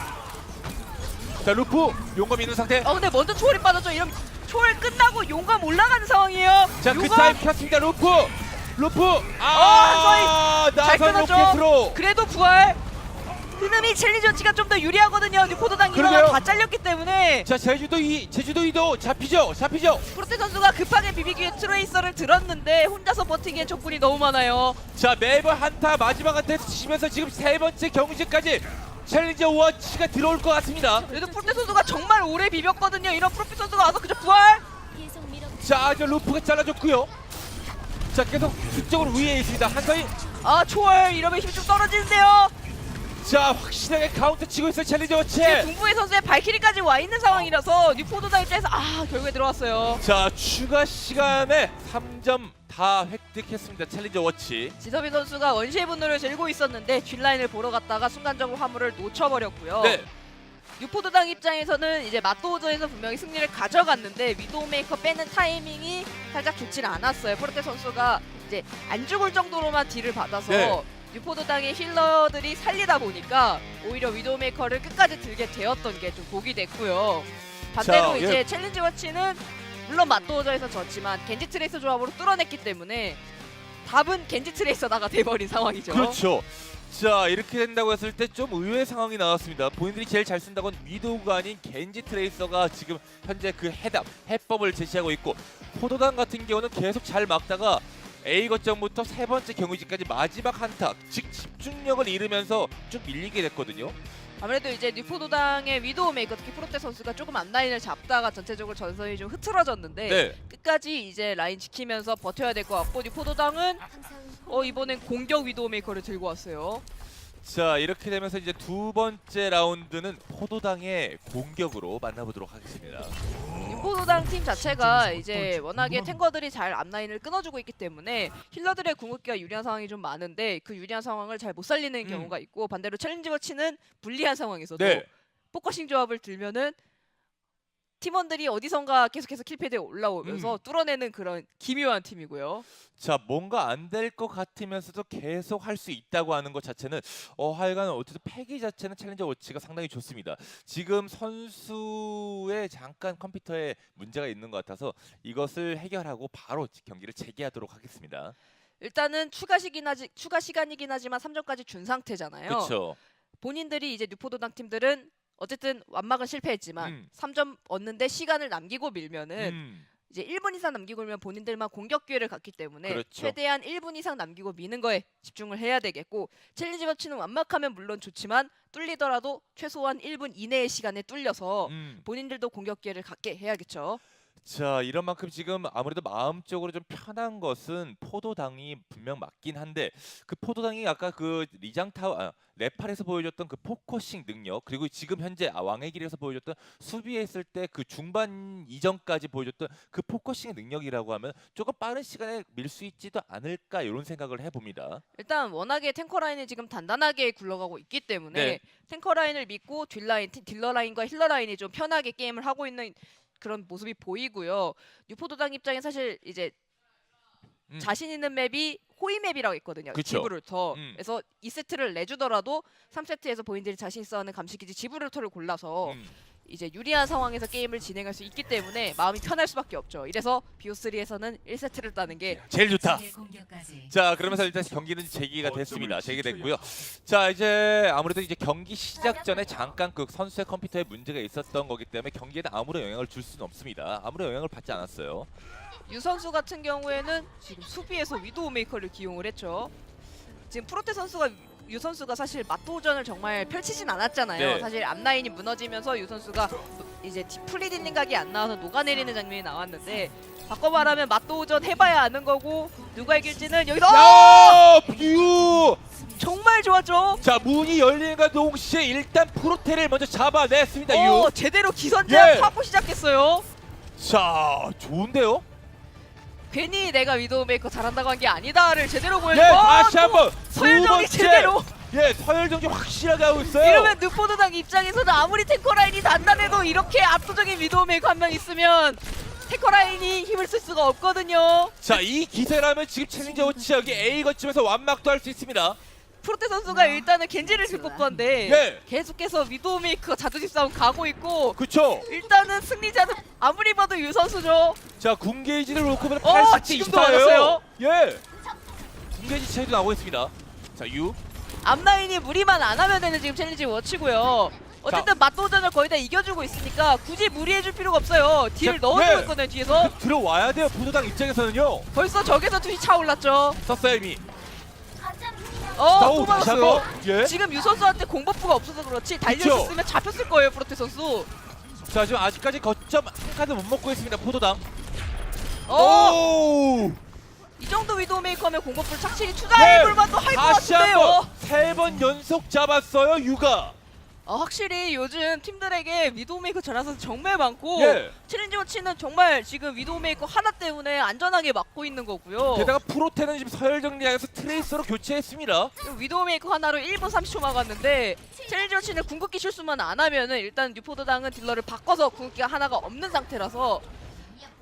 자 루프 용검 있는 상태. 근데 먼저 초월이 빠졌죠. 이런 초월 끝나고 용검 올라가는 상황이에요. 자 그 용검 타임 켰습니다. 루프 잘 나선 끊었죠. 로켓으로. 그래도 부활. 흐름이 챌린저치가 좀 더 유리하거든요. 뉴포드당 그러게요. 이러가 다 잘렸기 때문에 자 제주도이도 잡히죠. 프로테 선수가 급하게 비비기에 트레이서를 들었는데 혼자서 버티기엔 적군이 너무 많아요. 자 매번 한타 마지막 한타에서 지면서 지금 세 번째 경기까지 챌린저 워치가 들어올 것 같습니다. 그래도 프로테 선수가 정말 오래 비볐거든요. 이런 프로테 선수가 와서 그저 부활. 자 이제 루프가 잘라줬고요. 자 계속 뒤쪽으로 위에 있습니다. 한서희. 초월 이러면 힘이 좀 떨어지는데요. 자 확실하게 카운터 치고 있어요. 챌린저 워치. 지금 궁부의 선수의 발키리까지 와 있는 상황이라서 뉴포드당 입장에서 결국에 들어왔어요. 자 추가 시간에 3점 다 획득했습니다. 챌린저 워치. 지섭이 선수가 원시의 분노를 들고 있었는데 뒷라인을 보러 갔다가 순간적으로 화물을 놓쳐버렸고요. 네. 뉴포드당 입장에서는 이제 맞도저에서 분명히 승리를 가져갔는데 위도우 메이커 빼는 타이밍이 살짝 좋지는 않았어요. 포르테 선수가 이제 안 죽을 정도로만 딜을 받아서 네. 뉴포드당의 힐러들이 살리다 보니까 오히려 위도우 메이커를 끝까지 들게 되었던 게 좀 복이 됐고요. 반대로 자, 이제 예. 챌린지 워치는 물론 맞도저에서 졌지만 겐지 트레이서 조합으로 뚫어냈기 때문에 답은 겐지 트레이서다가 돼버린 상황이죠. 그렇죠. 자 이렇게 된다고 했을 때 좀 의외의 상황이 나왔습니다. 본인들이 제일 잘 쓴다곤 위도우가 아닌 겐지 트레이서가 지금 현재 그 해법을 제시하고 있고 포도당 같은 경우는 계속 잘 막다가 A 거점부터 세 번째 경기지까지 마지막 한타 즉 집중력을 잃으면서 좀 밀리게 됐거든요. 아무래도 이제 뉴포도당의 위도우 메이커 특히 프로테 선수가 조금 앞라인을 잡다가 전체적으로 전선이 좀 흐트러졌는데 네. 끝까지 이제 라인 지키면서 버텨야 될 것 같고 뉴포도당은 이번엔 공격 위도우 메이커를 들고 왔어요. 자 이렇게 되면서 이제 두 번째 라운드는 포도당의 공격으로 만나보도록 하겠습니다. 뉴포도당 팀 자체가 이제 워낙에 탱커들이 잘 앞라인을 끊어주고 있기 때문에 힐러들의 궁극기가 유리한 상황이 좀 많은데 그 유리한 상황을 잘 못 살리는 경우가 있고 반대로 챌린지 워치는 불리한 상황에서도 네. 포커싱 조합을 들면은 팀원들이 어디선가 계속해서 킬패드에 올라오면서 뚫어내는 그런 기묘한 팀이고요. 자 뭔가 안 될 것 같으면서도 계속 할 수 있다고 하는 것 자체는 하여간 어쨌든 패기 자체는 챌린저 워치가 상당히 좋습니다. 지금 선수의 잠깐 컴퓨터에 문제가 있는 것 같아서 이것을 해결하고 바로 경기를 재개하도록 하겠습니다. 일단은 추가 시간이긴 하지만 3점까지 준 상태잖아요. 그렇죠. 본인들이 이제 뉴포도당 팀들은 어쨌든 완막은 실패했지만 3점 얻는데 시간을 남기고 밀면은 이제 1분 이상 남기고 밀면 본인들만 공격 기회를 갖기 때문에 그렇죠. 최대한 1분 이상 남기고 미는 거에 집중을 해야 되겠고 챌린지 워치는 완막하면 물론 좋지만 뚫리더라도 최소한 1분 이내의 시간에 뚫려서 본인들도 공격 기회를 갖게 해야겠죠. 자, 이런 만큼 지금 아무래도 마음적으로 좀 편한 것은 포도당이 분명 맞긴 한데 그 포도당이 아까 그 네팔에서 보여줬던 그 포커싱 능력 그리고 지금 현재 왕의 길에서 보여줬던 수비에 있을 때 그 중반 이전까지 보여줬던 그 포커싱 능력이라고 하면 조금 빠른 시간에 밀 수 있지도 않을까 이런 생각을 해봅니다. 일단 워낙에 탱커 라인이 지금 단단하게 굴러가고 있기 때문에 네. 탱커 라인을 믿고 딜러 라인과 힐러 라인이 좀 편하게 게임을 하고 있는 그런 모습이 보이고요. 뉴포도당 입장에 사실 이제 자신 있는 맵이 호위 맵이라고 있거든요. 그쵸. 지브롤터. 그래서 2세트를 내주더라도 3세트에서 본인들이 자신 있어하는 감시기지 지브롤터를 골라서 이제 유리한 상황에서 게임을 진행할 수 있기 때문에 마음이 편할 수밖에 없죠. 이래서 BO3에서는 1세트를 따는 게 제일 좋다. 공격까지. 자, 그러면서 일단 경기는 재개가 됐습니다. 재개됐고요. 자, 이제 아무래도 이제 경기 시작 전에 잠깐 그 선수의 컴퓨터에 문제가 있었던 거기 때문에 경기에는 아무런 영향을 줄 수는 없습니다. 아무런 영향을 받지 않았어요. 유 선수 같은 경우에는 지금 수비에서 위도우 메이커를 기용을 했죠. 지금 프로테 선수가 유 선수가 사실 맞도전을 정말 펼치진 않았잖아요. 네. 사실 앞라인이 무너지면서 유 선수가 이제 풀리딩 각이 안 나와서 녹아내리는 장면이 나왔는데 바꿔 말하면 맞도전 해봐야 아는 거고 누가 이길지는 여기서 야! 뷰! 정말 좋았죠. 자, 문이 열리는과 동시에 일단 프로테를 먼저 잡아냈습니다. 유. 제대로 기선제압 예. 하고 시작했어요. 자, 좋은데요? 괜히 내가 위도우 메이커 잘한다고 한 게 아니다를 제대로 예, 보여주고 다시 한번 서열정리 제대로. 예, 서열정리 확실하게 하고 있어요. 이러면 느포도당 입장에서는 아무리 탱커 라인이 단단해도 이렇게 압도적인 위도우 메이커 한 명 있으면 탱커 라인이 힘을 쓸 수가 없거든요. 자, 이 기세라면 지금 챌린저 워치 여기 A 거점에서 완막도 할 수 있습니다. 프로테 선수가 일단은 겐지를 쓸 건데 예. 계속해서 위도우 메이커 자존심 싸움 가고 있고 그쵸? 일단은 승리자는 아무리 봐도 유 선수죠. 자, 궁게이지를 놓고 보면 80대 지금도 24예요. 맞았어요. 예. 궁게이지 차이도 나오고 있습니다. 자, 유. 앞라인이 무리만 안 하면 되는 지금 챌린지 워치고요. 어쨌든 맞도전을 거의 다 이겨주고 있으니까 굳이 무리해줄 필요가 없어요. 딜을 자, 넣어주고 예. 있거든요 뒤에서. 들어와야 돼요. 포도당 입장에서는요. 벌써 적에서 투시 차올랐죠. 썼어요 이미. 또 다시 맞았어요. 한번. 예. 지금 유 선수한테 공버프가 없어서 그렇지 달려있었으면 잡혔을 거예요 프로테 선수. 자, 지금 아직까지 거점 한 칸도 못 먹고 있습니다. 포도당. 오! 오! 이 정도 위도우 메이커면 공버프를 착실히 투자해볼 만도 할 것 다시 같은데요. 한번 3번 연속 잡았어요. 유가. 확실히 요즘 팀들에게 위도우 메이커 잘하는 선수 정말 많고 예. 챌린지 워치는 정말 지금 위도우 메이커 하나 때문에 안전하게 막고 있는 거고요. 게다가 프로테는 지금 서열 정리하면서 트레이서로 교체했습니다. 위도우 메이커 하나로 1분 30초 막았는데 챌린지 워치는 궁극기 실수만 안 하면은 일단 뉴포도당은 딜러를 바꿔서 궁극기가 하나가 없는 상태라서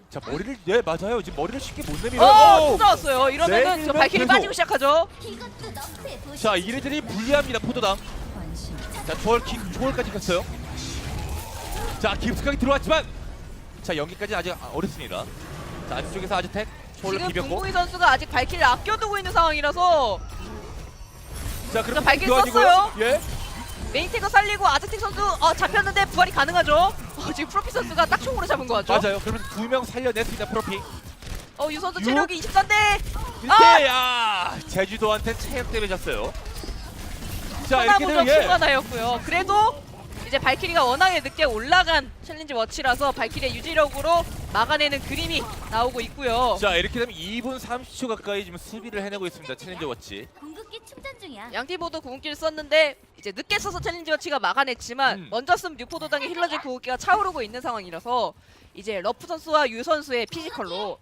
자, 머리를 맞아요. 지금 머리를 쉽게 못 내밀어요. 또 나왔어요. 이러면은 저 내밀면 발길이 계속. 빠지고 시작하죠. 자, 이래들이 불리합니다. 포도당. 자, 초월까지 갔어요. 자, 깊숙하게 들어왔지만 자, 연기까지 아직 어렵습니다. 자, 안쪽에서 아즈텍 초월로 지금 비볐고. 동국이 선수가 아직 발길을 아껴두고 있는 상황이라서 자, 그럼 발길 교환이고요. 썼어요. 예. 메인탱커 살리고 아즈텍 선수 잡혔는데 부활이 가능하죠. 지금 프로피 선수가 딱 총으로 잡은 거 같죠. 맞아요. 그러면 2명 살려냈습니다. 프로피. 유 선수 유. 체력이 24인데 이때 야, 제주도한테 체력 때문에 졌어요. 자, 이렇게 하나보적 되면 추가나였고요. 그래도 이제 발키리가 워낙에 늦게 올라간 챌린지 워치라서 발키리의 유지력으로 막아내는 그림이 나오고 있고요. 자, 이렇게 되면 2분 30초 가까이 지금 수비를 해내고 있습니다. 챌린저 워치. 궁극기 충전 중이야. 양팀 모두 궁극기를 썼는데 이제 늦게 써서 챌린지 워치가 막아냈지만 먼저 쓴 뉴포도당의 힐러즈 궁극기가 차오르고 있는 상황이라서 이제 러프 선수와 유 선수의 피지컬로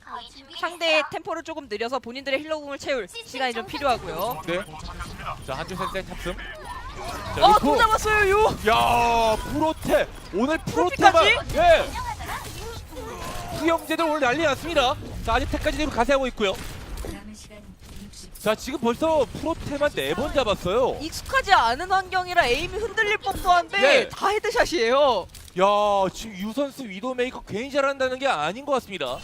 상대의 템포를 조금 느려서 본인들의 힐러궁을 채울 시간이 좀 필요하고요. 네. 자, 한줄 센세 탑승. 자, 또 잡았어요 유. 야, 프로테. 오늘 프로테가 프로테까지? 예. 후영제들 오늘 난리 났습니다. 자, 아직까지 지금 가세하고 있고요. 남은 시간 60초. 자, 지금 벌써 프로테만 4번 잡았어요. 익숙하지 않은 환경이라 에임이 흔들릴 법도 한데 네. 다 헤드샷이에요. 야, 지금 유 선수 위도메이커 괜히 잘한다는 게 아닌 것 같습니다.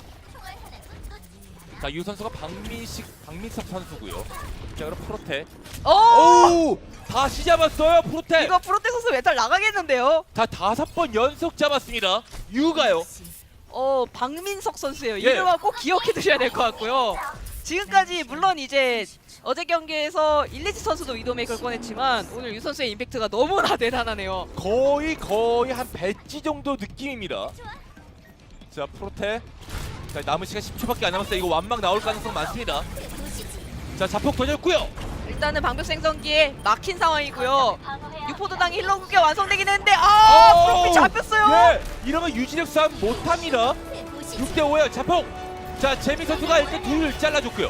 자, 유 선수가 박민석 선수고요. 자, 그럼 프로테. 오! 다시 잡았어요, 프로테. 이거 프로테 선수 메탈 나가겠는데요. 다 5번 연속 잡았습니다. 유가요. 박민석 선수예요. 예. 이름만 꼭 기억해 두셔야 될 것 같고요. 지금까지 물론 이제 어제 경기에서 일리지 선수도 위도메이커를 꺼냈지만 오늘 유 선수의 임팩트가 너무나 대단하네요. 거의 한 배지 정도 느낌입니다. 자 프로테. 자 남은 시간 10초밖에 안 남았어요. 이거 완막 나올 가능성 많습니다. 자 자폭 던졌고요. 일단은 방벽 생성기에 막힌 상황이고요. 유포도당 힐러 국게 완성되긴 했는데 프로필 잡혔어요. 예, 이러면 유지력 싸움 못합니다. 6대5야 자폭. 자 재미 선수가 일단 둘 잘라줬고요.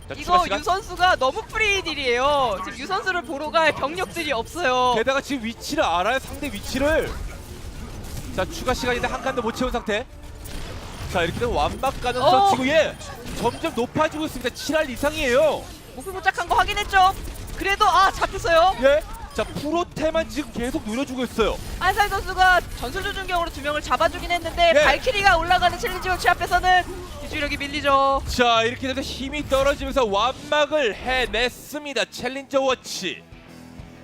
자, 추가 이거 시간. 유 선수가 너무 프리딜이에요. 지금 유 선수를 보러 갈 병력들이 없어요. 게다가 지금 위치를 알아요. 상대 위치를. 자 추가 시간인데 한 칸도 못 채운 상태. 자 이렇게 되면 완막 가능성 지금 예 점점 높아지고 있습니다. 7할 이상이에요. 목표 도착한 거 확인했죠. 그래도 잡혔어요. 예. 자 프로테만 지금 계속 노려주고 있어요. 안살 선수가 전술 조준경으로 2명을 잡아주긴 했는데 예. 발키리가 올라가는 챌린지 워치 앞에서는 유지력이 밀리죠. 자 이렇게 되면 힘이 떨어지면서 완막을 해냈습니다. 챌린저 워치.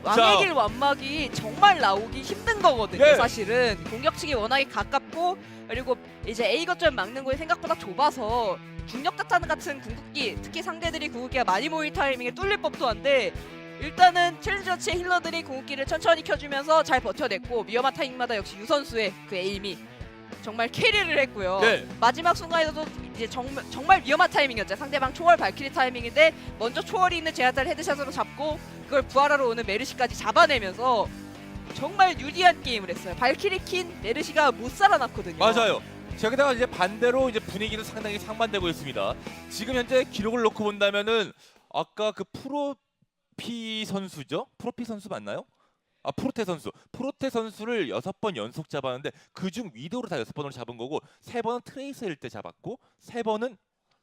왕의 길 완막이 정말 나오기 힘든 거거든요. 예. 사실은 공격측이 워낙에 가깝고 그리고 이제 A 거점 막는 거에 생각보다 좁아서 중력자탄 같은 궁극기, 특히 상대들이 궁극기가 많이 모일 타이밍에 뚫릴 법도 한데 일단은 챌린지 워치의 힐러들이 궁극기를 천천히 켜주면서 잘 버텨냈고 위험한 타이밍마다 역시 유 선수의 그 에임이 정말 캐리를 했고요. 네. 마지막 순간에도 이제 정말 위험한 타이밍이었죠. 상대방 초월 발키리 타이밍인데 먼저 초월이 있는 제아타를 헤드샷으로 잡고 그걸 부활하러 오는 메르시까지 잡아내면서 정말 유리한 게임을 했어요. 발키리 킨 메르시가 못 살아났거든요. 맞아요. 저기다가 이제 반대로 이제 분위기는 상당히 상반되고 있습니다. 지금 현재 기록을 놓고 본다면은 아까 그 프로피 선수죠? 프로피 선수 맞나요? 프로테 선수. 프로테 선수를 6번 연속 잡았는데 그중 위도우로 다 6번으로 잡은 거고 3번은 트레이서일 때 잡았고 3번은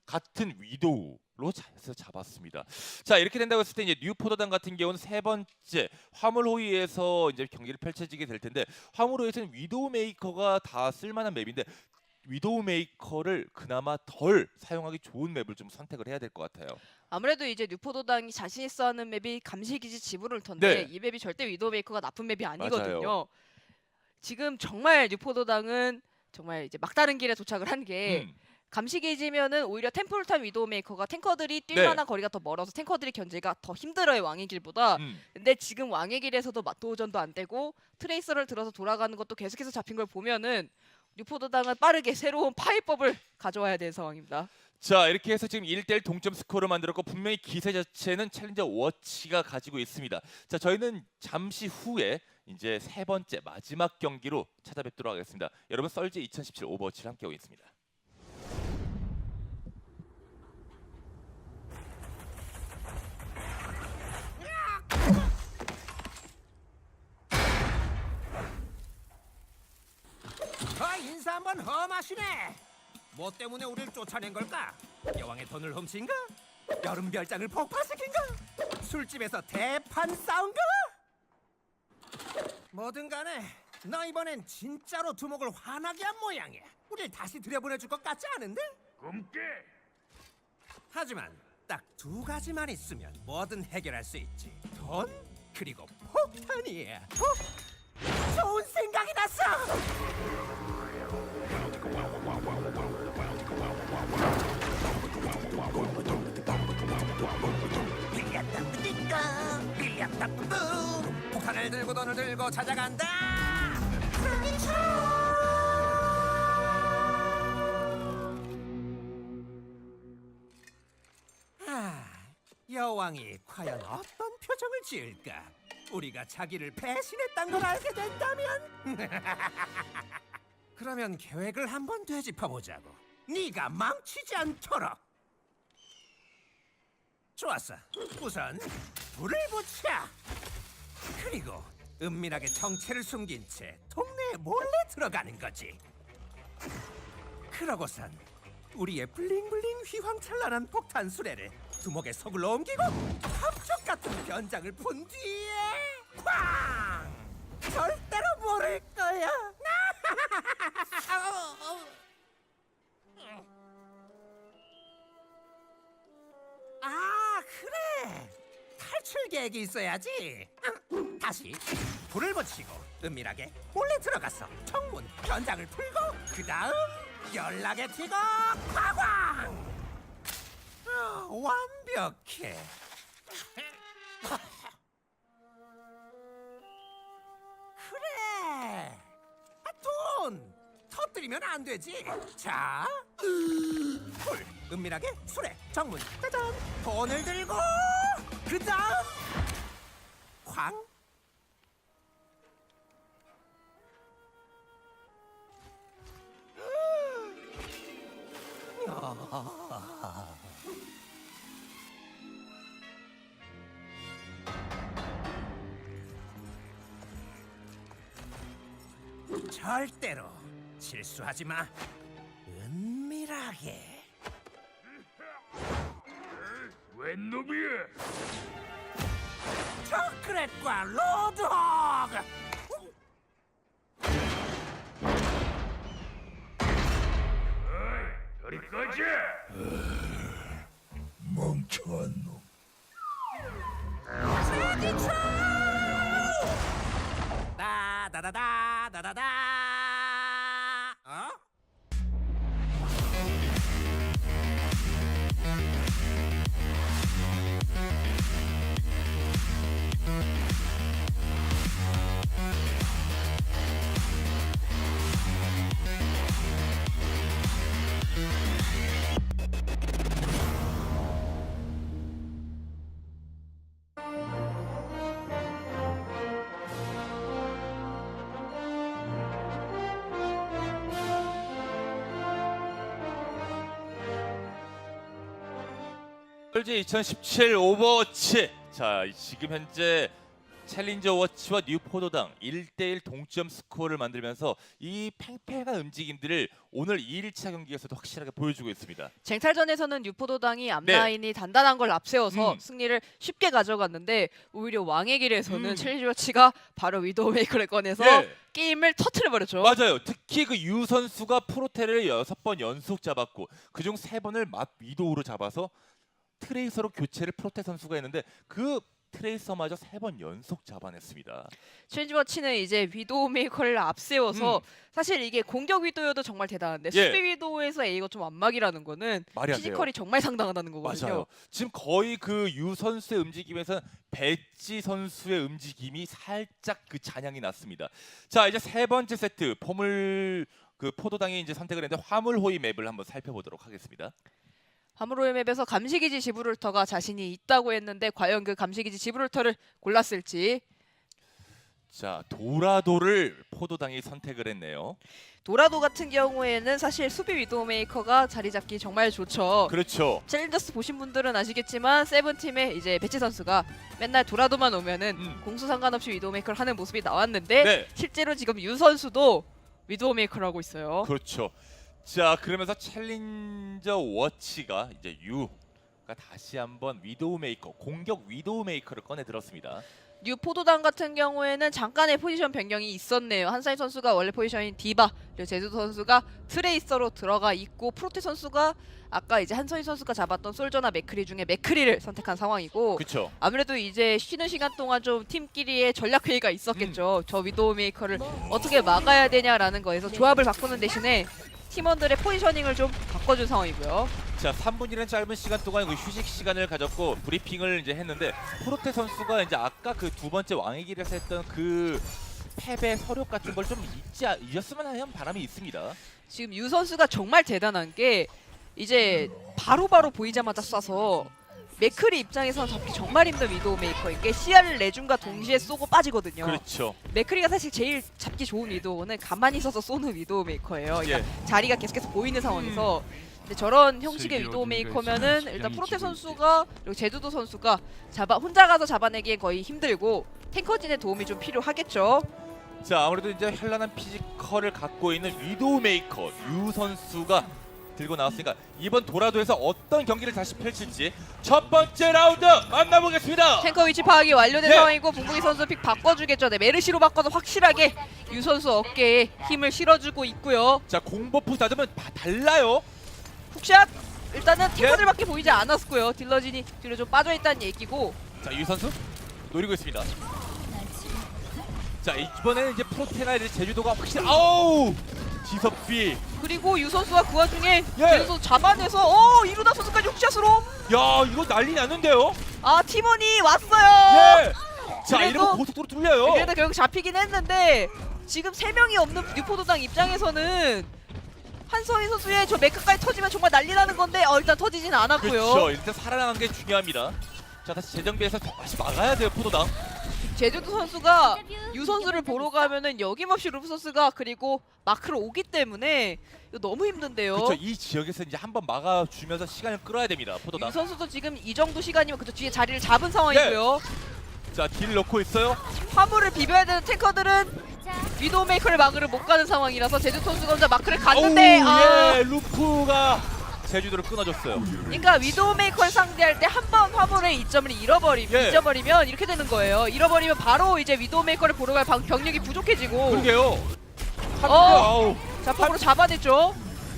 같은 위도우로 해서 잡았습니다. 자 이렇게 된다고 했을 때 이제 뉴포도단 같은 경우는 3번째 화물호위에서 이제 경기를 펼쳐지게 될 텐데 화물호위에서는 위도우 메이커가 다 쓸만한 맵인데 위도우 메이커를 그나마 덜 사용하기 좋은 맵을 좀 선택을 해야 될 것 같아요. 아무래도 이제 뉴포도당이 자신 있어 하는 맵이 감시기지 지브롤 텐데 네. 이 맵이 절대 위도우 메이커가 나쁜 맵이 아니거든요. 맞아요. 지금 정말 뉴포도당은 정말 이제 막다른 길에 도착을 한 게 감시기지면은 오히려 템플타임 위도우 메이커가 탱커들이 뛸 네. 만한 거리가 더 멀어서 탱커들이 견제가 더 힘들어요. 왕의 길보다. 근데 지금 왕의 길에서도 맞도전도 안 되고 트레이서를 들어서 돌아가는 것도 계속해서 잡힌 걸 보면은 뉴포도당은 빠르게 새로운 파이법을 가져와야 되는 상황입니다. 자 이렇게 해서 지금 1대1 동점 스코어를 만들었고 분명히 기세 자체는 챌린저 워치가 가지고 있습니다. 자 저희는 잠시 후에 이제 3번째 마지막 경기로 찾아뵙도록 하겠습니다. 여러분 썰지 2017 오버워치를 함께하고 있습니다. 인사 한번 험하시네. 뭐 때문에 우리를 쫓아낸 걸까? 여왕의 돈을 훔친가? 여름 별장을 폭파시킨가? 술집에서 대판 싸운가? 뭐든 간에 너 이번엔 진짜로 두목을 화나게 한 모양이야. 우릴 다시 들여보내줄 것 같지 않은데? 꿈깨. 하지만 딱 2가지만 있으면 뭐든 해결할 수 있지. 돈 그리고 폭탄이야. 좋은 생각이 났어. 빌렸다 뿌 폭탄을 들고 돈을 들고 찾아간다. 여왕이 과연 어떤 표정을 지을까? 우리가 자기를 배신했단 걸 알게 된다면? 그러면 계획을 한번 되짚어보자고. 네가 망치지 않도록. 좋았어. 우선 불을 붙여. 그리고 은밀하게 정체를 숨긴 채 동네에 몰래 들어가는 거지. 그러고선 우리의 블링블링 휘황찬란한 폭탄 수레를 두목의 속을로 옮기고 함쪽 같은 변장을 푼 뒤에 쾅! 절대로 모를 거야. 그래. 탈출 계획이 있어야지. 다시 불을 붙이고 은밀하게 몰래 들어가서 청문 변장을 풀고 그 다음 연락에 튀고 쾅쾅. 완벽해. 그래. 돈 터뜨려. 터뜨리면 안 되지. 자, 불, 은밀하게 수레, 정문, 짜잔. 돈을 들고 그 다음 광. 절대로 실수하지 마. 은밀하게. 웬 놈이야? 초콜릿과 로드호그. 저리 꺼져! 멍청한 놈. 다다다다다다다. 어? LG 2017 오버워치. 자, 지금 현재 챌린저 워치와 뉴포도당 1대1 동점 스코어를 만들면서 이 팽팽한 움직임들을 오늘 2일차 경기에서도 확실하게 보여주고 있습니다. 쟁탈전에서는 뉴포도당이 앞라인이 단단한 걸 앞세워서 음. 승리를 쉽게 가져갔는데 오히려 왕의 길에서는 음. 챌린지 워치가 바로 위도우 메이커를 꺼내서 예. 게임을 터트려버렸죠. 맞아요. 특히 그 유 선수가 프로테를 6번 연속 잡았고 그중 3번을 맞 위도우로 잡아서 트레이서로 교체를 프로테 선수가 했는데 그 트레이서마저 3번 연속 잡아냈습니다. 챌린지 워치는 이제 위도우 메이커를 앞세워서 사실 이게 공격 위도우도 정말 대단한데 예. 수비 위도우에서 A가 좀 완막이라는 거는 말이 안 돼요. 피지컬이 정말 상당하다는 거거든요. 맞아요. 지금 거의 그 유 선수의 움직임에서 배지 선수의 움직임이 살짝 그 잔향이 났습니다. 자, 이제 세 번째 세트 포물 그 포도당이 이제 선택을 했는데 화물호위 맵을 한번 살펴보도록 하겠습니다. 화물호위 맵에서 감시기지 지브롤터가 자신이 있다고 했는데 과연 그 감시기지 지브롤터를 골랐을지. 자, 도라도를 포도당이 선택을 했네요. 도라도 같은 경우에는 사실 수비 위도우 메이커가 자리 잡기 정말 좋죠. 그렇죠. 챌린저스 보신 분들은 아시겠지만 세븐팀의 이제 배치 선수가 맨날 도라도만 오면은 공수 상관없이 위도우 메이커를 하는 모습이 나왔는데 네. 실제로 지금 유 선수도 위도우 메이커를 하고 있어요. 그렇죠. 자, 그러면서 챌린저 워치가 이제 유가 다시 한번 위도우 메이커, 공격 위도우 메이커를 꺼내 들었습니다. 뉴 포도당 같은 경우에는 잠깐의 포지션 변경이 있었네요. 한사이 선수가 원래 포지션인 디바, 그리고 제주도 선수가 트레이서로 들어가 있고 프로테 선수가 아까 이제 한서희 선수가 잡았던 솔저나 맥크리 중에 맥크리를 선택한 상황이고 그렇죠. 아무래도 이제 쉬는 시간 동안 좀 팀끼리의 전략 회의가 있었겠죠. 저 위도우 메이커를 어떻게 막아야 되냐라는 거에서 조합을 바꾸는 대신에 팀원들의 포지셔닝을 좀 바꿔준 상황이고요. 자, 3분이라는 짧은 시간 동안 그 휴식 시간을 가졌고 브리핑을 이제 했는데 프로테 선수가 이제 아까 그 두 번째 왕의 길에서 했던 그 패배 서력 같은 걸 좀 잊었으면 하는 바람이 있습니다. 지금 유 선수가 정말 대단한 게 이제 바로바로 보이자마자 쏴서 맥크리 입장에서는 잡기 정말 힘든 위도우 메이커인 게 시야를 내준과 동시에 쏘고 빠지거든요. 그렇죠. 맥크리가 사실 제일 잡기 좋은 위도우는 가만히 서서 쏘는 위도우 메이커예요. 그러니까 예. 자리가 계속해서 보이는 상황에서 근데 저런 형식의 위도우 메이커면은 일단 프로테 선수가 그리고 제주도 선수가 혼자 가서 잡아내기엔 거의 힘들고 탱커진의 도움이 좀 필요하겠죠. 자, 아무래도 이제 현란한 피지컬을 갖고 있는 위도우 메이커 유 선수가 들고 나왔으니까 이번 도라도에서 어떤 경기를 다시 펼칠지 첫 번째 라운드 만나보겠습니다. 탱커 위치 파악이 완료된 네. 상황이고 붕붕이 선수 픽 바꿔주겠죠. 네, 메르시로 바꿔서 확실하게 유 선수 어깨에 힘을 실어주고 있고요. 자, 공버프 닫으면 다 달라요. 훅샷! 일단은 탱커들밖에 보이지 않았고요. 딜러진이 뒤로 좀 빠져있다는 얘기고 자, 유 선수 노리고 있습니다. 자, 이번에는 이제 프로테나 이제 제주도가 확실히 아우 지석비. 그리고 유 선수가 그 와중에 예. 계속 잡아내서 이루다 선수까지 훅샷으로 야, 이거 난리 났는데요. 팀원이 왔어요. 예. 자, 그래도- 이러면 고속도로 뚫려요. 그래도 결국 잡히긴 했는데 지금 3명이 없는 뉴포도당 입장에서는 한서희 선수의 저 메카까지 터지면 정말 난리 나는 건데 일단 터지진 않았고요. 그렇죠. 일단 살아나는 게 중요합니다. 자, 다시 재정비해서 다시 막아야 돼요, 포도당. 제주도 선수가 유 선수를 보러 가면은 여김없이 루프 선수가 그리고 마크로 오기 때문에 이거 너무 힘든데요. 그렇죠. 이 지역에서 이제 한번 막아주면서 시간을 끌어야 됩니다, 포도당. 유 선수도 지금 이 정도 시간이면 그저 뒤에 자리를 잡은 상황이고요. 자, 딜 넣고 있어요. 화물을 비벼야 되는 탱커들은 위도우 메이커를 막으러 못 가는 상황이라서 제주도 선수가 혼자 마크를 갔는데 예, 루프가 제주도를 끊어줬어요. 그러니까 위도우 메이커를 상대할 때 한 번 화물의 이점을 예. 잊어버리면 이렇게 되는 거예요. 잃어버리면 바로 이제 위도우 메이커를 보러 갈 병력이 부족해지고. 그러게요. 어. 자폭으로 잡아냈죠.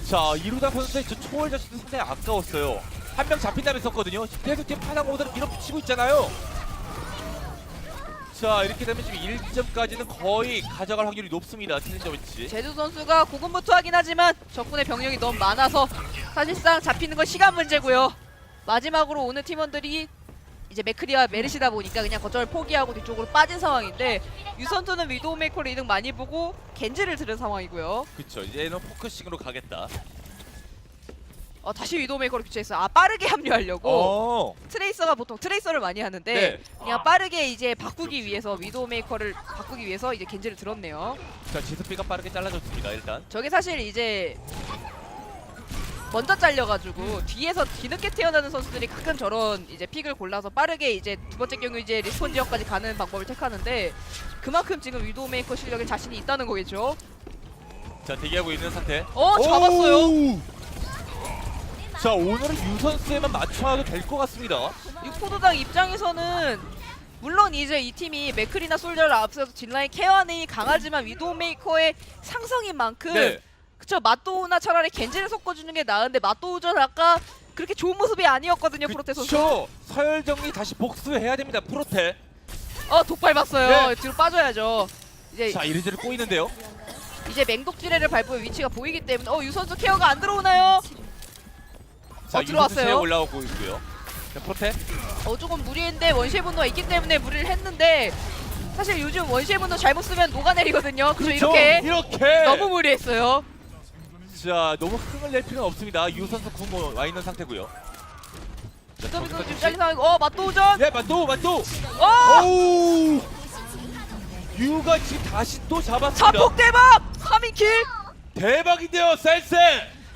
자, 이루다 선수의 저 초월 자체도 상당히 아까웠어요. 한 명 잡힌다며 했었거든요. 계속 지금 파당 모드를 밀어붙이고 있잖아요. 자, 이렇게 되면 지금 1점까지는 거의 가져갈 확률이 높습니다. 챌린저 위치. 제주 선수가 고군분투하긴 하지만 적군의 병력이 너무 많아서 사실상 잡히는 건 시간 문제고요. 마지막으로 오는 팀원들이 이제 맥크리와 메르시다 보니까 그냥 거점을 포기하고 뒤쪽으로 빠진 상황인데 유선투는 위도우 메이커를 이득 많이 보고 겐지를 들은 상황이고요. 그쵸. 이제는 포커싱으로 가겠다. 다시 위도우 메이커를 교체했어요. 빠르게 합류하려고. 트레이서가 보통 트레이서를 많이 하는데 네. 그냥 빠르게 이제 바꾸기 위해서 위도우 메이커를 바꾸기 위해서 이제 겐지를 들었네요. 자, 지스피가 빠르게 잘라줬습니다. 일단. 저게 사실 이제 먼저 잘려가지고 뒤에서 뒤늦게 태어나는 선수들이 가끔 저런 이제 픽을 골라서 빠르게 이제 두 번째 경우 이제 리스폰 지역까지 가는 방법을 택하는데 그만큼 지금 위도우 메이커 실력에 자신이 있다는 거겠죠. 자, 대기하고 있는 상태. 잡았어요. 오우! 자, 오늘은 유 선수에만 맞춰도 될 것 같습니다. 육포도당 입장에서는 물론 이제 이 팀이 맥크리나 솔저를 앞서서 딜라인 케어하는 강하지만 위도우 메이커의 상성인 만큼 네. 그쵸, 맞도우나 차라리 겐지를 섞어주는 게 나은데 맞도우전 아까 그렇게 좋은 모습이 아니었거든요. 프로테 선수. 그쵸. 서열정리 다시 복수해야 됩니다. 프로테. 독 밟았어요. 네. 뒤로 빠져야죠. 이제 자, 이리저리 꼬이는데요. 이제 맹독지뢰를 밟으면 위치가 보이기 때문에 유 선수 케어가 안 들어오나요? 자, 들어왔어요. 유선수에 올라오고 있고요. 자, 프로테. 조금 무리했는데 원시의 분노가 있기 때문에 무리를 했는데 사실 요즘 원시의 분노 잘못 쓰면 녹아내리거든요. 그래서 이렇게 너무 무리했어요. 자, 너무 흥을 낼 필요는 없습니다. 유 선수 궁 와 있는 상태고요. 자, 지금 정선 지금 씨. 잘린 상황이고 맞도우전. 예, 맞도. 어! 오우! 유가 지금 다시 또 잡았습니다. 자폭 대박! 3인킬! 대박인데요, 셀세.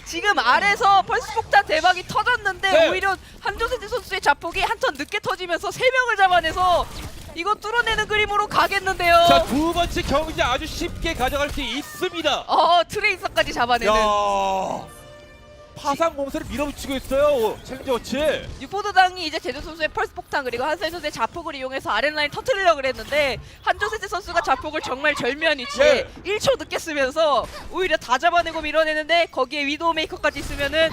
지금 아래서 펄스 폭탄 대박이 터졌는데 네. 오히려 한조세지 선수의 자폭이 한 턴 늦게 터지면서 3명을 잡아내서 이거 뚫어내는 그림으로 가겠는데요. 자, 두 번째 경기 아주 쉽게 가져갈 수 있습니다. 트레이서까지 잡아내는. 야, 파상 공세를 밀어붙이고 있어요. 챌린저 워치. 유포도당이 이제 제주 선수의 펄스 폭탄 그리고 한사이 선수의 자폭을 이용해서 아랫라인 터트리려고 그랬는데 한조세지 선수가 자폭을 정말 절묘한 위치에 1초 늦게 쓰면서 오히려 다 잡아내고 밀어내는데 거기에 위도우 메이커까지 있으면은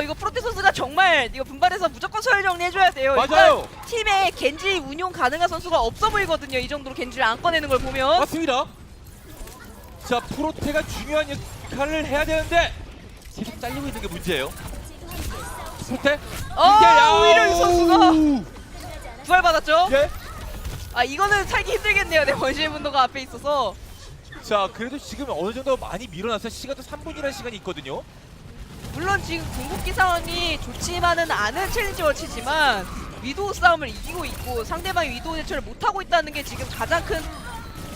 이거 프로테 선수가 정말 이거 분발해서 무조건 서열 정리해줘야 돼요. 맞아요. 일단 팀에 겐지 운용 가능한 선수가 없어 보이거든요. 이 정도로 겐지를 안 꺼내는 걸 보면. 맞습니다. 자, 프로테가 중요한 역할을 해야 되는데 계속 잘리고 있는 게 문제예요. 프로테. 오히려 유 선수가 부활받았죠? 예. 이거는 살기 힘들겠네요. 내 원시의 분노가 앞에 있어서. 자, 그래도 지금 어느 정도 많이 밀어놨어요. 시간도 3분이라는 시간이 있거든요. 물론 지금 궁극기 상황이 좋지만은 않은 챌린지 워치지만 위도우 싸움을 이기고 있고 상대방이 위도우 대처를 못하고 있다는 게 지금 가장 큰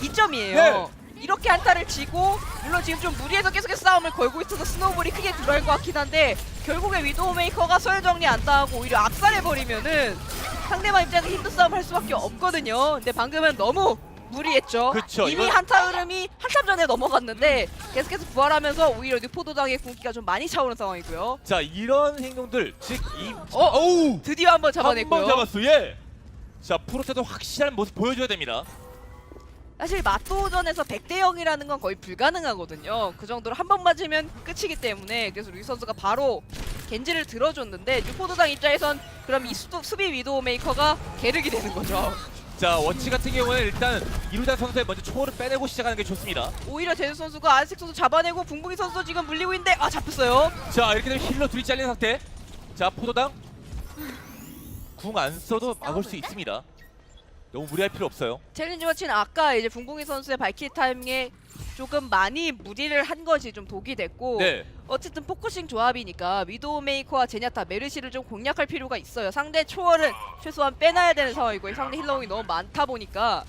이점이에요. 이렇게 한타를 지고 물론 지금 좀 무리해서 계속해서 싸움을 걸고 있어서 스노우볼이 크게 들어갈 것 같긴 한데 결국에 위도우 메이커가 서열 정리 안 당하고 오히려 압살해버리면은 상대방 입장에서 힘든 싸움 할 수밖에 없거든요. 근데 방금은 너무 무리했죠. 그쵸, 이미 이건- 한타 흐름이 한참 전에 넘어갔는데 계속해서 부활하면서 오히려 뉴포도당의 궁기가 좀 많이 차오른 상황이고요. 자, 이런 행동들 즉 이 어우! 드디어 한번 잡아냈고요. 한번 잡았어. 예. 자, 프로테도 확실한 모습 보여줘야 됩니다. 사실 맞도전에서 100대 0이라는 건 거의 불가능하거든요. 그 정도로 한 번 맞으면 끝이기 때문에 그래서 루이 선수가 바로 겐지를 들어줬는데 뉴포도당 입장에선 그럼 이 수비 위도우 메이커가 계륵이 되는 거죠. 자, 워치 같은 경우는 일단 이루다 선수의 먼저 초월을 빼내고 시작하는 게 좋습니다. 오히려 제주 선수가 아스틱 선수 잡아내고 붕붕이 선수 지금 물리고 있는데 잡혔어요. 자, 이렇게 되면 힐러 둘이 잘린 상태. 자, 포도당 궁 안 써도 막을 수 있습니다. 너무 무리할 필요 없어요. 챌린지 워치는 아까 이제 붕붕이 선수의 발키리 타이밍에 조금 많이 무리를 한 것이 좀 독이 됐고 네. 어쨌든 포커싱 조합이니까 위도우 메이커와 제냐타, 메르시를 좀 공략할 필요가 있어요. 상대 초월을 최소한 빼놔야 되는 상황이고 상대 힐러공이 너무 많다 보니까